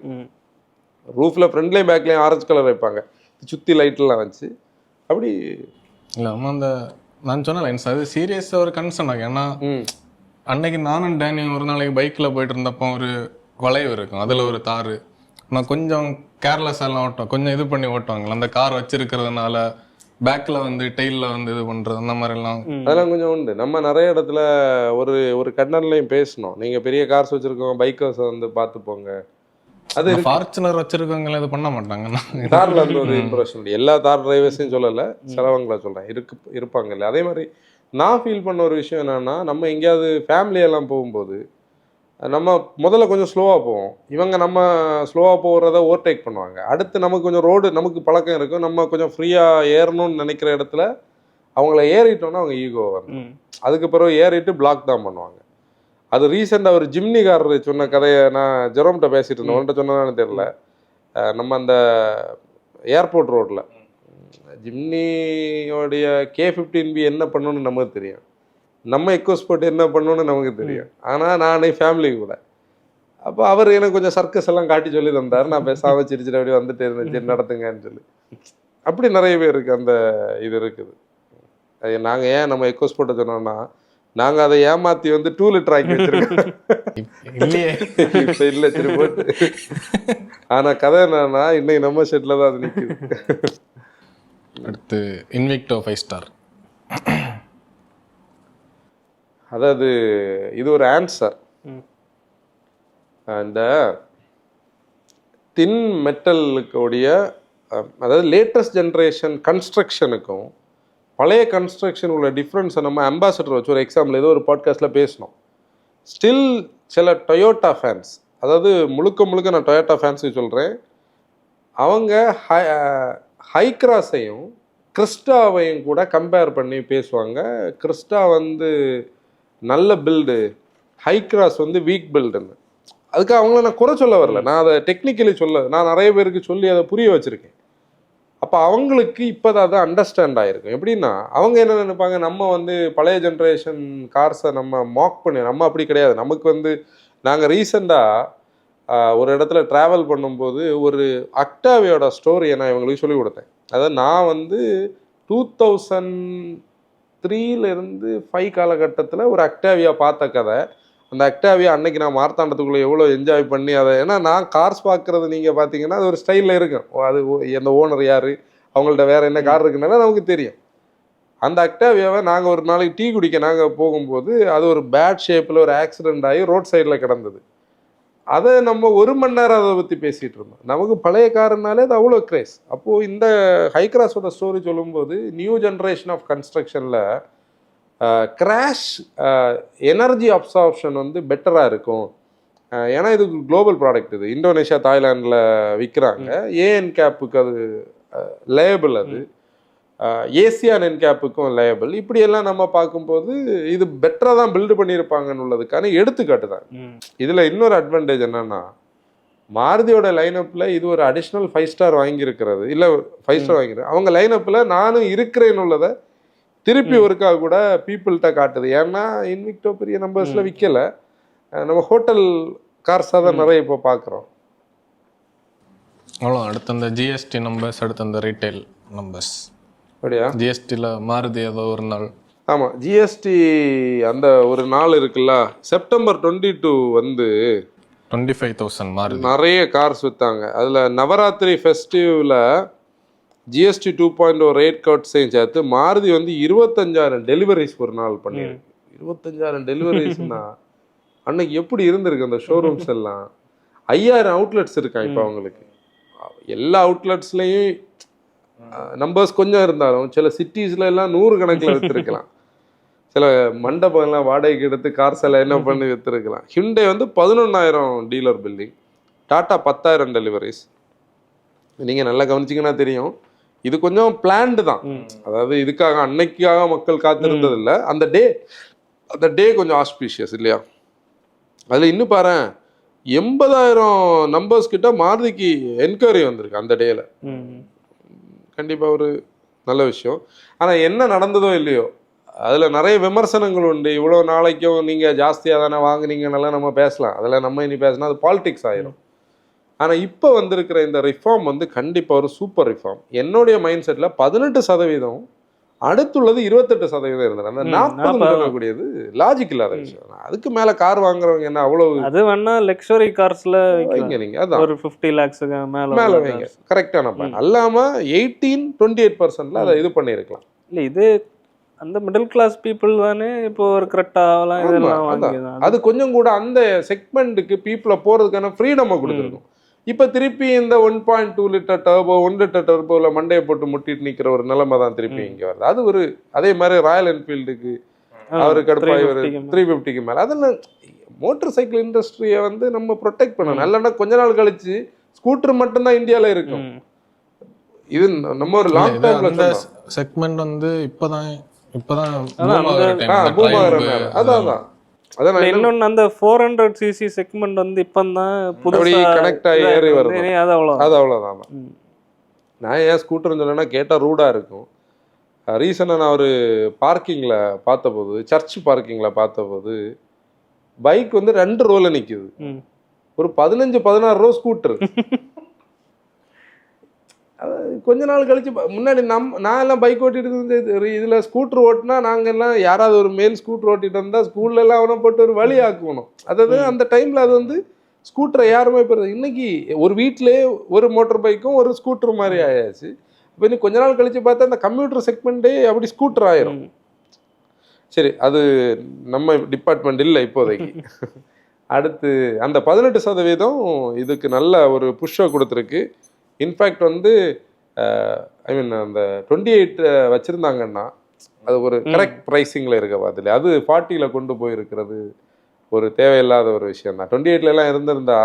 ரூஃபில் ஃப்ரண்ட்லேயும் பேக்லேயும் ஆரஞ்சு கலர் வைப்பாங்க, சுற்றி லைட்லாம் வச்சு அப்படி இல்லை நம்ம அந்த நான் சொன்னல எனக்கு அது சீரியஸாக ஒரு கன்சர்ன் ஆகும். ஏன்னா அன்னைக்கு நானும் டேனியும் ஒரு நாளைக்கு பைக்கில் போயிட்டு இருந்தப்போ ஒரு வளைவு இருக்கும், அதில் ஒரு தார். நான் கொஞ்சம் கேர்லெஸ்ஸாக எல்லாம் ஓட்டுவோம், கொஞ்சம் இது பண்ணி ஓட்டுவாங்களே அந்த கார் வச்சிருக்கிறதுனால பேக்கில் வந்து டெய்லில் வந்து இது பண்ணுறது அந்த மாதிரிலாம் அதெல்லாம் கொஞ்சம் உண்டு. நம்ம நிறைய இடத்துல ஒரு கண்டன்லையும் பேசணும், நீங்கள் பெரிய கார்ஸ் வச்சுருக்கோங்க பைக்கர்ஸ் வந்து பார்த்துப்போங்க. அது ஃபார்ச்சுனர் வச்சிருக்கவங்களே இது பண்ண மாட்டாங்க. தாரில் வந்து ஒரு இம்ப்ரெஷன் எல்லா தார் டிரைவர்ஸையும் சொல்லலை, சிலவங்களை சொல்கிறேன், இருப்பாங்கல்ல. அதே மாதிரி நான் ஃபீல் பண்ண ஒரு விஷயம் என்னென்னா, நம்ம எங்கேயாவது ஃபேமிலியெல்லாம் போகும்போது நம்ம முதல்ல கொஞ்சம் ஸ்லோவாக போவோம், இவங்க நம்ம ஸ்லோவாக போகிறத ஓவர்டேக் பண்ணுவாங்க. அடுத்து நமக்கு கொஞ்சம் ரோடு நமக்கு பழக்கம் இருக்கும், நம்ம கொஞ்சம் ஃப்ரீயாக ஏறணும்னு நினைக்கிற இடத்துல அவங்கள ஏறிட்டோன்னா அவங்க ஈகோ வரும். அதுக்கு பிறகு ஏறிட்டு பிளாக் தான் பண்ணுவாங்க. அது ரீசெண்டாக ஒரு ஜிம்னிக்காரர் சொன்ன கதையை நான் ஜெரோம்கிட்ட பேசிட்டு இருந்தேன், உன்கிட்ட சொன்னதானு தெரியல. நம்ம அந்த ஏர்போர்ட் ரோட்டில் ஜிம்னியோடைய K15B என்ன பண்ணணும்னு நமக்கு தெரியும், நம்ம எக்கோஸ்போர்ட் என்ன பண்ணணும்னு நமக்கு தெரியும். ஆனால் நானே ஃபேமிலி கூட அப்போ அவர் எனக்கு கொஞ்சம் சர்க்கஸ் எல்லாம் காட்டி சொல்லி தந்தார். நான் பேசாமல் சிரிச்சிட்டு அப்படியே வந்துட்டு இருந்தேன், சரி நடத்துங்கன்னு சொல்லி. அப்படி நிறைய பேருக்கு அந்த இது இருக்குது. நாங்கள் ஏன் நம்ம எக்கோஸ்போர்ட்டை சொன்னோம்னா, நாங்கள் அதை ஏமாற்றி வந்து 2 லிட்டர் ஆக்கி வச்சிருக்கோம். இப்போ இல்லை சரி போட்டு. ஆனால் கதை என்னன்னா, இன்னைக்கு நம்ம ஷெட்டில் தான் அது நிற்குது. அடுத்து இன்விக்டோ 5 ஸ்டார். அதாவது இது ஒரு ஆன்சர். அந்த தின் மெட்டலுக்குடைய அதாவது லேட்டஸ்ட் ஜென்ரேஷன் கன்ஸ்ட்ரக்ஷனுக்கும் பழைய கன்ஸ்ட்ரக்ஷன் உள்ள டிஃப்ரென்ஸை நம்ம அம்பாசடர் வச்சு ஒரு எக்ஸாம்பிள் ஏதோ ஒரு பாட்காஸ்ட்டில் பேசணும். ஸ்டில் சில டொயோட்டா ஃபேன்ஸ், அதாவது முழுக்க நான் டொயோட்டா ஃபேன்ஸுக்கு சொல்கிறேன், அவங்க ஹைக்ராஸையும் கிறிஸ்டாவையும் கூட கம்பேர் பண்ணி பேசுவாங்க. கிறிஸ்டா வந்து நல்ல பில்டு, ஹைக்ராஸ் வந்து வீக் பில்டுன்னு. அதுக்கு அவங்கள நான் குறை சொல்ல வரல, நான் அதை டெக்னிக்கலி நான் நிறைய பேருக்கு சொல்லி அதை புரிய வச்சுருக்கேன். அப்போ அவங்களுக்கு இப்போ தான் அதை அண்டர்ஸ்டாண்ட் ஆகிருக்கும். எப்படின்னா அவங்க என்ன நினைப்பாங்க, நம்ம வந்து பழைய ஜென்ரேஷன் கார்ஸை நம்ம மாக் பண்ணி, நம்ம அப்படி கிடையாது. நமக்கு வந்து நாங்கள் ரீசெண்டாக ஒரு இடத்துல ட்ராவல் பண்ணும்போது ஒரு அக்டாவியோட ஸ்டோரியை நான் இவங்களுக்கு சொல்லிக் கொடுத்தேன். அதாவது நான் வந்து 2003 5 காலகட்டத்தில் ஒரு அக்டாவியா பார்த்த கதை. அந்த அக்டாவியா அன்னைக்கு நான் மார்த்தாண்டத்துக்குள்ளே எவ்வளோ என்ஜாய் பண்ணி அதை, ஏன்னா நான் கார்ஸ் பார்க்குறது நீங்கள் பார்த்தீங்கன்னா அது ஒரு ஸ்டைலில் இருக்கும், அது அந்த ஓனர் யார், அவங்கள்ட்ட வேறு என்ன கார் இருக்குனால நமக்கு தெரியும். அந்த அக்டாவியாவை நாங்கள் ஒரு நாளைக்கு டீ குடிக்க நாங்கள் போகும்போது அது ஒரு பேட் ஷேப்பில் ஒரு ஆக்சிடெண்ட் ஆகி ரோட் சைடில் கிடந்தது. அதை நம்ம 1 மணி நேரம் அதை பற்றி பேசிகிட்டு இருந்தோம். நமக்கு பழைய காருனாலே அது அவ்வளோ கிரேஸ். அப்போது இந்த ஹைக்ராஸோட ஸ்டோரி சொல்லும்போது நியூ ஜென்ரேஷன் ஆஃப் கன்ஸ்ட்ரக்ஷனில் கிராஷ் எனர்ஜி அப்சார்ப்ஷன் வந்து பெட்டராக இருக்கும். ஏன்னா இது குளோபல் ப்ராடக்ட், இது இந்தோனேஷியா தாய்லாண்டில் விற்கிறாங்க. ஏஎன் கேப்புக்கு அது லேபிள், அது ஏசியான் என் கேப்புக்கும் லேபிள். இப்படியெல்லாம் நம்ம பார்க்கும்போது இது பெட்டராக தான் பில்டு பண்ணியிருப்பாங்கன்னு உள்ளதுக்கான எடுத்துக்காட்டு தான். இதில் இன்னொரு அட்வான்டேஜ் என்னன்னா, மாருதியோட லைனப்பில் இது ஒரு அடிஷ்னல் 5 ஸ்டார் வாங்கியிருக்கிறது, இல்லை 5 ஸ்டார் வாங்கியிருக்கேன். அவங்க லைனப்பில் நானும் இருக்கிறேன்னு உள்ளதை திருப்பி ஒருக்கா கூட பீப்புள்கிட்ட காட்டுது. ஏன்னா இன்விக்டோ பெரிய நம்பர்ஸில் விற்கலை, நம்ம ஹோட்டல் கார்ஸாக தான் நிறைய இப்போ பார்க்குறோம். அவ்வளோ. அடுத்த அந்த ஜிஎஸ்டி நம்பர்ஸ், அடுத்த அந்த ரீட்டைல் நம்பர்ஸ். அப்படியா? ஜிஎஸ்டியில் மாறுது ஏதோ ஒரு நாள். ஆமாம், ஜிஎஸ்டி அந்த ஒரு நாள் இருக்குல்ல, செப்டம்பர் 22 வந்து 25,000 மாறுது. நிறைய கார்ஸ் விற்றாங்க. அதில் நவராத்திரி ஃபெஸ்டிவில் ஜிஎஸ்டி 2.0 ரேட் கட்ஸையும் சேர்த்து மாருதி வந்து 25,000 டெலிவரிஸ் ஒரு நாள் பண்ணியிருக்கு. 25,000 டெலிவரிஸ்னா அன்னைக்கு எப்படி இருந்திருக்கு அந்த ஷோரூம்ஸ் எல்லாம். 5,000 அவுட்லெட்ஸ் இருக்கான் இப்போ அவங்களுக்கு. எல்லா அவுட்லெட்ஸ்லையும் நம்பர்ஸ் கொஞ்சம் இருந்தாலும் சில சிட்டிஸ்ல எல்லாம் 100 கணக்கில் விற்றுருக்கலாம். சில மண்டபம் எல்லாம் வாடகைக்கு எடுத்து கார்ஸ் எல்லாம் என்ன பண்ணி விற்றுருக்கலாம். ஹிண்டே வந்து 11,000 டீலர் பில்டிங், டாட்டா 10,000 டெலிவரிஸ். நீங்கள் நல்லா கவனிச்சிங்கன்னா தெரியும், இது கொஞ்சம் பிளான்டு தான். அதாவது இதுக்காக அன்னைக்காக மக்கள் காத்திருந்தது இல்லை, அந்த டே கொஞ்சம் ஆஸ்பீஷியஸ் இல்லையா. அதில் இன்னும் பாரு 80,000 நம்பர்ஸ் கிட்ட மாருதிக்கு என்கொயரி வந்திருக்கு அந்த டேல. கண்டிப்பாக ஒரு நல்ல விஷயம். ஆனால் என்ன நடந்ததோ இல்லையோ அதில் நிறைய விமர்சனங்கள் உண்டு. இவ்வளோ நாளைக்கும் நீங்கள் ஜாஸ்தியாக தானே வாங்குனீங்கன்னெல்லாம் நம்ம பேசலாம், அதில் நம்ம இனி பேசினா அது பாலிடிக்ஸ் ஆயிரும். ஆனால் இப்போ வந்திருக்கிற இந்த ரிஃபார்ம் வந்து கண்டிப்பாக ஒரு சூப்பர் ரிஃபார்ம். என்னுடைய மைண்ட் செட்டில் 18% அடுத்துள்ளது 28% இருந்தது. அந்த 40 சொல்லக்கூடியது லாஜிக் இல்லாத விஷயம். அதுக்கு மேலே கார் வாங்குறவங்க என்ன அவ்வளவு அது வேணா லக்ஸரி கார்ஸ்ல வைங்க நீங்க, அதான் ஒரு 50 lakhsக்கு மேலே வைங்க. கரெக்டான பாயிண்ட். அல்லாமல் 18-28%ல அதை இது பண்ணியிருக்கலாம். இல்லை இது அந்த மிடில் கிளாஸ் பீப்புள் தானே இப்போ ஒரு கரெக்டாகலாம் இதெல்லாம் வாங்கிதான். அது கொஞ்சம் கூட அந்த செக்மெண்ட்டுக்கு பீப்புளை போகிறதுக்கான ஃப்ரீடமை கொடுத்துருக்கும். இப்போ திருப்பி இந்த 1.2 லிட்டர் டர்போ 1 லிட்டர் டர்போவில் மண்டையை போட்டு முட்டிட்டு நிற்கிற ஒரு நிலைமை தான் திருப்பி இங்கே வருது. அது ஒரு அதே மாதிரி ராயல் என்ஃபீல்டுக்கு அவருக்கு அடுப்பாய் ஒரு 350க்கு மேலே. அதெல்லாம் மோட்டர் சைக்கிள் இண்டஸ்ட்ரியை வந்து நம்ம ப்ரொடெக்ட் பண்ணணும். இல்லைன்னா கொஞ்ச நாள் கழிச்சு ஸ்கூட்டர் மட்டும்தான் இந்தியாவில் இருக்கும். இது நம்ம ஒரு லாங் டேர்ம்ல செக்மெண்ட் வந்து இப்போதான் இன்னொன்னு அந்த 400cc செக்மெண்ட் வந்து இப்பதான் புதுசா கனெக்ட் ஆகி ஏறி வருது. அது அவ்வளவுதான். நான் ஏன் ஸ்கூட்டர்னு சொன்னேன்னா கேட்டால் ரூடா இருக்கும். ரீசனாக நான் ஒரு பார்க்கிங்கில் பார்த்தபோது, சர்ச் பார்க்கிங்கில் பார்த்தபோது பைக் வந்து 2 ரோல நிற்குது. ஒரு 15-16 ரோ ஸ்கூட்டர். கொஞ்ச நாள் கழிச்சு முன்னாடி நான் எல்லாம் பைக் ஓட்டிட்டு இருந்தது. இதில் ஸ்கூட்டர் ஓட்டினா நாங்கள் எல்லாம் யாராவது ஒரு மேல் ஸ்கூட்டர் ஓட்டிட்டு இருந்தால் ஸ்கூல்ல எல்லாம் அவனை போட்டு ஒரு வழி ஆக்குவோம். அதாவது அந்த டைமில் அது வந்து ஸ்கூட்டரை யாருமே போகிறது. இன்னைக்கு ஒரு வீட்டிலே ஒரு மோட்டர் பைக்கும் ஒரு ஸ்கூட்டர் மாதிரி ஆயாச்சு. இப்போ இன்னும் கொஞ்ச நாள் கழிச்சு பார்த்தா அந்த கம்ப்யூட்டர் செக்மெண்ட்டே அப்படி ஸ்கூட்டர் ஆயிரும். சரி, அது நம்ம டிபார்ட்மெண்ட் இல்லை இப்போதைக்கு. அடுத்து அந்த 18% இதுக்கு நல்ல ஒரு புஷ்ஷை கொடுத்துருக்கு. இன்ஃபேக்ட் வந்து ஐ மீன் அந்த 28 வச்சுருந்தாங்கன்னா அது ஒரு கரெக்ட் ப்ரைஸிங்கில் இருக்க பார்த்துல அது 40ல் கொண்டு போயிருக்கிறது ஒரு தேவையில்லாத ஒரு விஷயம் தான். 28லலாம் இருந்திருந்தா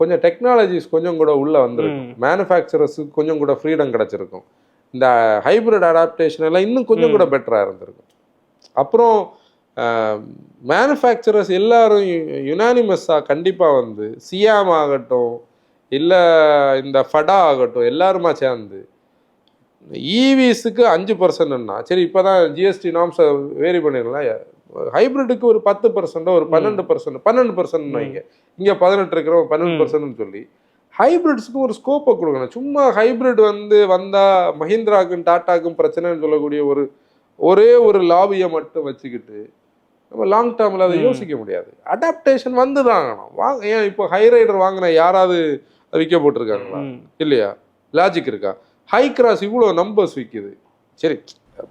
கொஞ்சம் டெக்னாலஜிஸ் கொஞ்சம் கூட உள்ளே வந்திருக்கும். மேனுஃபேக்சரர்ஸுக்கு கொஞ்சம் கூட ஃப்ரீடம் கிடச்சிருக்கும். இந்த ஹைப்ரிட் அடாப்டேஷன் எல்லாம் இன்னும் கொஞ்சம் கூட பெட்டராக இருந்திருக்கும். அப்புறம் மேனுஃபேக்சரர்ஸ் எல்லாரும் யுனானிமஸாக கண்டிப்பாக வந்து சியாம் ஆகட்டும் இல்லை இந்த ஃபடா ஆகட்டும் எல்லாருமா சேர்ந்து ஈவிஸுக்கு 5%ன்னா சரி, இப்போ தான் ஜிஎஸ்டி நார்ம்ஸை வேரி பண்ணிடலாம். ஹைப்ரிட்டுக்கு ஒரு 10% ஒரு 12% வைங்க. இங்கே 18 இருக்கிறோம் 12% சொல்லி ஹைப்ரிட்ஸுக்கு ஒரு ஸ்கோப்பை கொடுக்கணும். சும்மா ஹைப்ரிட் வந்து வந்தால் மஹிந்திராவுக்கும் டாட்டாக்கும் பிரச்சனைன்னு சொல்லக்கூடிய ஒரே ஒரு லாபியை மட்டும் வச்சுக்கிட்டு நம்ம லாங் டேர்மில் அதை யோசிக்க முடியாது. அடாப்டேஷன் வந்து தான் வாங்க. ஏன் இப்போ ஹை ரைடர் வாங்கின யாராவது விற்க போட்டிருக்காங்களா? இல்லையா? லாஜிக் இருக்கா? ஹை கிராஸ் இவ்வளோ நம்பர்ஸ் விற்கிது. சரி,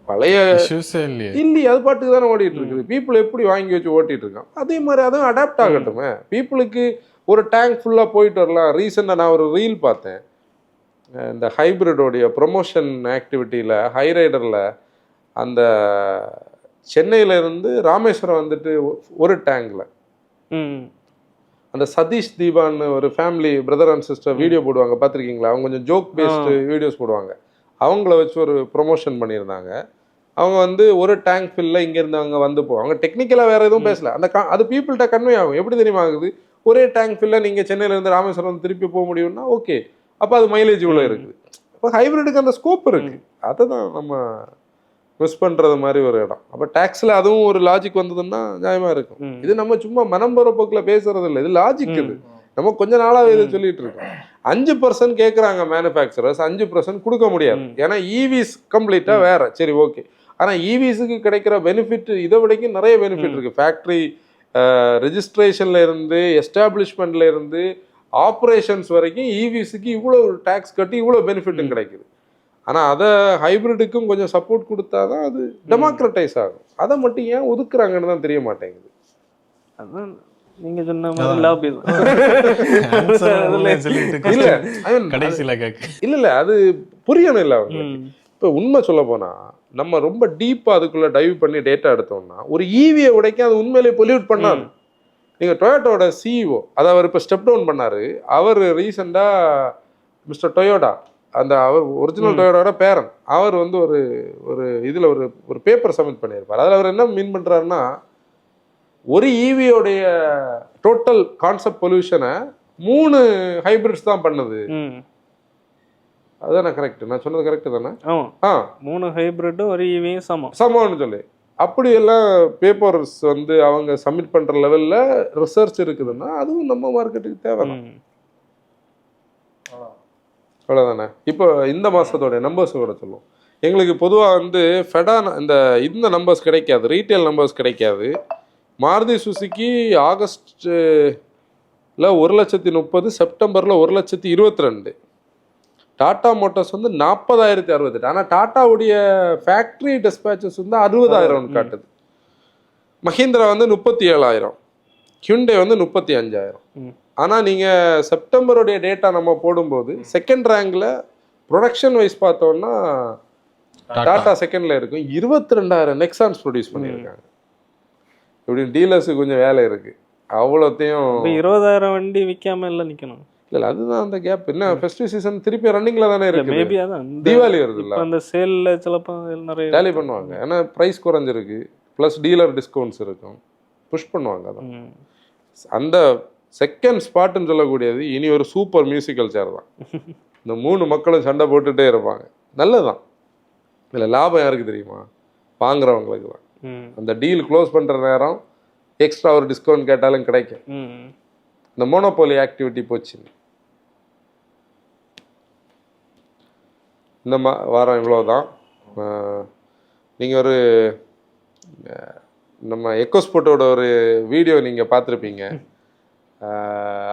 பழைய இல்லையா, அது பாட்டுக்கு தானே ஓடிட்டு இருக்குது. பீப்புள் எப்படி வாங்கி வச்சு ஓட்டிட்டு இருக்கான். அதே மாதிரி அதுவும் அடாப்ட் ஆகட்டுமே. பீப்புளுக்கு ஒரு டேங்க் ஃபுல்லாக போயிட்டு வரலாம். ரீசெண்டாக நான் ஒரு ரீல் பார்த்தேன். இந்த ஹைப்ரிடோடைய ப்ரொமோஷன் ஆக்டிவிட்டியில் ஹை ரைடரில் அந்த சென்னையிலேருந்து ராமேஸ்வரம் வந்துட்டு ஒரு டேங்கில் அந்த சதீஷ் தீபான்னு ஒரு family brother and sister video போடுவாங்க, பார்த்துருக்கீங்களா? அவங்க கொஞ்சம் ஜோக் பேஸ்டு வீடியோஸ் போடுவாங்க. அவங்கள வச்சு ஒரு ப்ரொமோஷன் பண்ணியிருந்தாங்க. அவங்க வந்து ஒரு டேங்க் ஃபில்ல இங்கேருந்து அவங்க வந்து போவாங்க. டெக்னிக்கலாக வேறு எதுவும் பேசல. அது பீப்புள்கிட்ட கன்வே ஆகும். எப்படி தெரியுமா ஆகுது? ஒரே டேங்க் ஃபில்ல நீங்கள் சென்னையிலேருந்து ராமேஸ்வரம் திருப்பி போக முடியும்னா ஓகே, அப்போ அது மைலேஜ் இவ்வளோ இருக்குது. அப்போ ஹைப்ரிடுக்கு அந்த ஸ்கோப் இருக்குது. அதை தான் நம்ம மிஸ் பண்ணுறது மாதிரி ஒரு இடம். அப்போ டேக்ஸில் அதுவும் ஒரு லாஜிக் வந்ததுன்னா நியாயமாக இருக்கும். இது நம்ம சும்மா மனம் போகிற போக்கில் பேசுறது இல்லை. இது லாஜிக். இது நம்ம கொஞ்ச நாளாக இதை சொல்லிட்டு இருக்கோம். 5% கேட்குறாங்க மேனுஃபேக்சரர்ஸ், 5% கொடுக்க முடியாது. ஏன்னா ஈவிஸ் கம்ப்ளீட்டாக வேற. சரி, ஓகே. ஆனால் ஈவிஸுக்கு கிடைக்கிற பெனிஃபிட் இதை விடைக்கும் நிறைய பெனிஃபிட் இருக்குது. ஃபேக்ட்ரி ரெஜிஸ்ட்ரேஷன்ல இருந்து எஸ்டாப்ளிஷ்மெண்ட்ல இருந்து ஆப்ரேஷன்ஸ் வரைக்கும் ஈவிஸுக்கு இவ்வளோ டேக்ஸ் கட்டி இவ்வளோ பெனிஃபிட்டும் கிடைக்குது. ஆனால் அதை ஹைப்ரிடுக்கும் கொஞ்சம் சப்போர்ட் கொடுத்தா தான் அது டெமோக்ரட்டைஸ் ஆகும். அதை மட்டும் ஏன் ஒதுக்குறாங்கன்னு தான் தெரிய மாட்டேங்குது. அதான் நீங்க சொன்ன மாதிரி லாபி இல்ல அது புரியணும் இல்லை அவங்களுக்கு. இப்போ உண்மை சொல்ல போனா நம்ம ரொம்ப டீப்பா அதுக்குள்ள டைவ் பண்ணி டேட்டா எடுத்தோம்னா ஒரு ஈவியை உடைக்க அது உண்மையிலேயே பொல்யூட் பண்ணாது. நீங்க டொயோட்டோட சிஇஓ அதை அவர் இப்போ ஸ்டெப் டவுன் பண்ணாரு. அவர் ரீசெண்டா மிஸ்டர் டொயோட்டா, அந்த அவர் ஒரிஜினல் டொயோட்டோட பேரன், அவர் வந்து ஒரு இதில் ஒரு பேப்பர் சப்மிட் பண்ணியிருப்பார். அதில் அவர் என்ன மீன் பண்ணுறாருன்னா, ஒரு ஈவியோடைய டோட்டல் கான்செப்ட் பொல்யூஷனை 3 ஹைபிரிட்ஸ் தான் பண்ணுது. அதுதானே கரெக்ட்? நான் சொன்னது கரெக்டு தானே? 3 ஹைபிரிட்டும் ஒரு ஈவியும் சமம்னு சொல்லி அப்படியெல்லாம் பேப்பர்ஸ் வந்து அவங்க சப்மிட் பண்ணுற லெவலில் ரிசர்ச் இருக்குதுன்னா அதுவும் நம்ம மார்க்கெட்டுக்கு தேவை. அவ்வளோதானே. இப்போ இந்த மாதத்தோடைய நம்பர்ஸ் கூட சொல்லுவோம். எங்களுக்கு பொதுவாக வந்து இந்த நம்பர்ஸ் கிடைக்காது, ரீட்டைல் நம்பர்ஸ் கிடைக்காது. மாருதி சுசுக்கி ஆகஸ்ட்டில் 1,30,000, செப்டம்பரில் 1,22,000. டாடா மோட்டார்ஸ் வந்து 40,068. ஆனால் டாட்டாவுடைய ஃபேக்ட்ரி டிஸ்பேச்சஸ் வந்து 60,000 காட்டுது. மஹிந்திரா வந்து 37,000, ஹியூண்டே வந்து 35,000. ஆனால் நீங்கள் செப்டம்பருடைய டேட்டா நம்ம போடும்போது செகண்ட் ரேங்கில் ப்ரொடக்ஷன் வைஸ் பார்த்தோம்னா டாடா செகண்டில் இருக்கும். 22,000 நெக்ஸான்ஸ் ப்ரொடியூஸ் பண்ணியிருக்காங்க. இப்படி டீலர்ஸுக்கு கொஞ்சம் வேலை இருக்குது. அவ்வளோத்தையும் 20,000 வண்டி விற்காம இல்லை நிற்கணும். இல்லை, அதுதான் அந்த கேப். என்ன ஃபெஸ்டிவ் சீசன் திருப்பி ரன்னிங்கில் தானே இருக்கு. மேபி அதான் தீபாவளி வருது இல்லை, அந்த சேலில் சிலப்போ நிறைய டேலி பண்ணுவாங்க. ஏன்னா ப்ரைஸ் குறைஞ்சிருக்கு, ப்ளஸ் டீலர் டிஸ்கவுண்ட்ஸ் இருக்கும், புஷ் பண்ணுவாங்க. அதான் அந்த செகண்ட் ஸ்பாட்டுன்னு சொல்லக்கூடியது இனி ஒரு சூப்பர் மியூசிக்கல் சேர் தான். இந்த 3 மக்களும் சண்டை போட்டுகிட்டே இருப்பாங்க. நல்லதுதான். இல்லை லாபம் யாருக்கு தெரியுமா? வாங்குறவங்களுக்கு தான். அந்த டீல் க்ளோஸ் பண்ணுற நேரம் எக்ஸ்ட்ரா ஒரு டிஸ்கவுண்ட் கேட்டாலும் கிடைக்கும். இந்த மோனோபோலி ஆக்டிவிட்டி போச்சு. இந்த வாரம் இவ்வளோதான். நீங்கள் ஒரு நம்ம எக்கோஸ்போர்ட்டோட ஒரு வீடியோ நீங்கள் பார்த்துருப்பீங்க.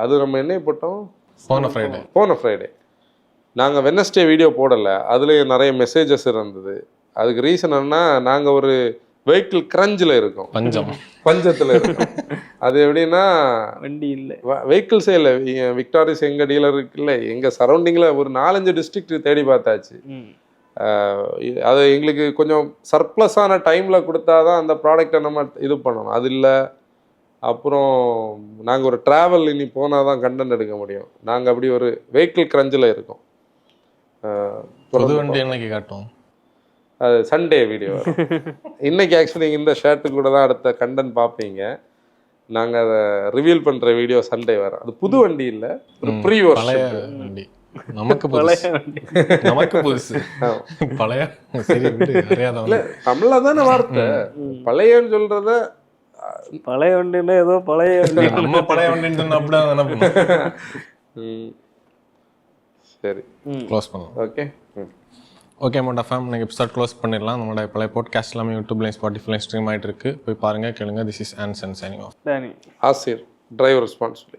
அது நம்ம என்ன போட்டோம்? போன ஃப்ரைடே. நாங்கள் வெட்னஸ்டே வீடியோ போடலை. அதுலேயும் நிறைய மெசேஜஸ் இருந்தது. அதுக்கு ரீசன் என்னன்னா, நாங்கள் ஒரு வெஹிக்கிள் கிரஞ்சில் இருக்கோம், பஞ்சத்தில் இருக்கோம். அது எப்படின்னா, வண்டி இல்லை, வெஹிக்கிள்ஸே இல்லை. விக்டாரிஸ் எங்கள் டீலர் இருக்குல்ல, எங்கள் சரௌண்டிங்கில் ஒரு 4-5 டிஸ்ட்ரிக்ட் தேடி பார்த்தாச்சு. அது எங்களுக்கு கொஞ்சம் சர்ப்ளஸான டைமில் கொடுத்தா தான் அந்த ப்ராடக்டை நம்ம இது பண்ணணும். அது இல்லை. அப்புறம் நாங்கள் ஒரு ட்ராவல் இனி போனால் தான் கண்டென்ட் எடுக்க முடியும். நாங்கள் அப்படி ஒரு வெஹிக்கிள் கிரஞ்சில் இருக்கோம். புது வண்டி என்னைக்கு காட்டும்? அது சண்டே வீடியோ. இன்னைக்கு ஆக்சுவலி இந்த ஷர்ட்டு கூட தான் அடுத்த கண்டென்ட் பார்ப்பீங்க. நாங்கள் அதை ரிவீல் பண்ணுற வீடியோ சண்டே வர. அது புது வண்டி இல்லை, ஒரு ப்ரீ வண்டி. நமக்கு புதுசு, பழைய. தமிழ்ல தானே வார்த்தை. பழையன்னு சொல்றத பழைய வண்டின்னா ஏதோ பழைய வண்டி, நம்ம பழைய வண்டின்னு சொன்னா அப்படிதான். சரி, க்ளோஸ் பண்ணலாம். ஓகே மோட்டா ஃபேம், நீங்கள் எபிசோட் க்ளோஸ் பண்ணிடலாம். நம்மளோட பழைய பாட்காஸ்ட் எல்லாமே யூடியூப்லையும் ஸ்பாட்டிஃபைலையும் ஸ்ட்ரீம் ஆகிட்டு இருக்கு. போய் பாருங்கள், கேளுங்க. This is Anson signing off. ஆசிர், டிரைவர் ரெஸ்பான்சிபிலிட்டி.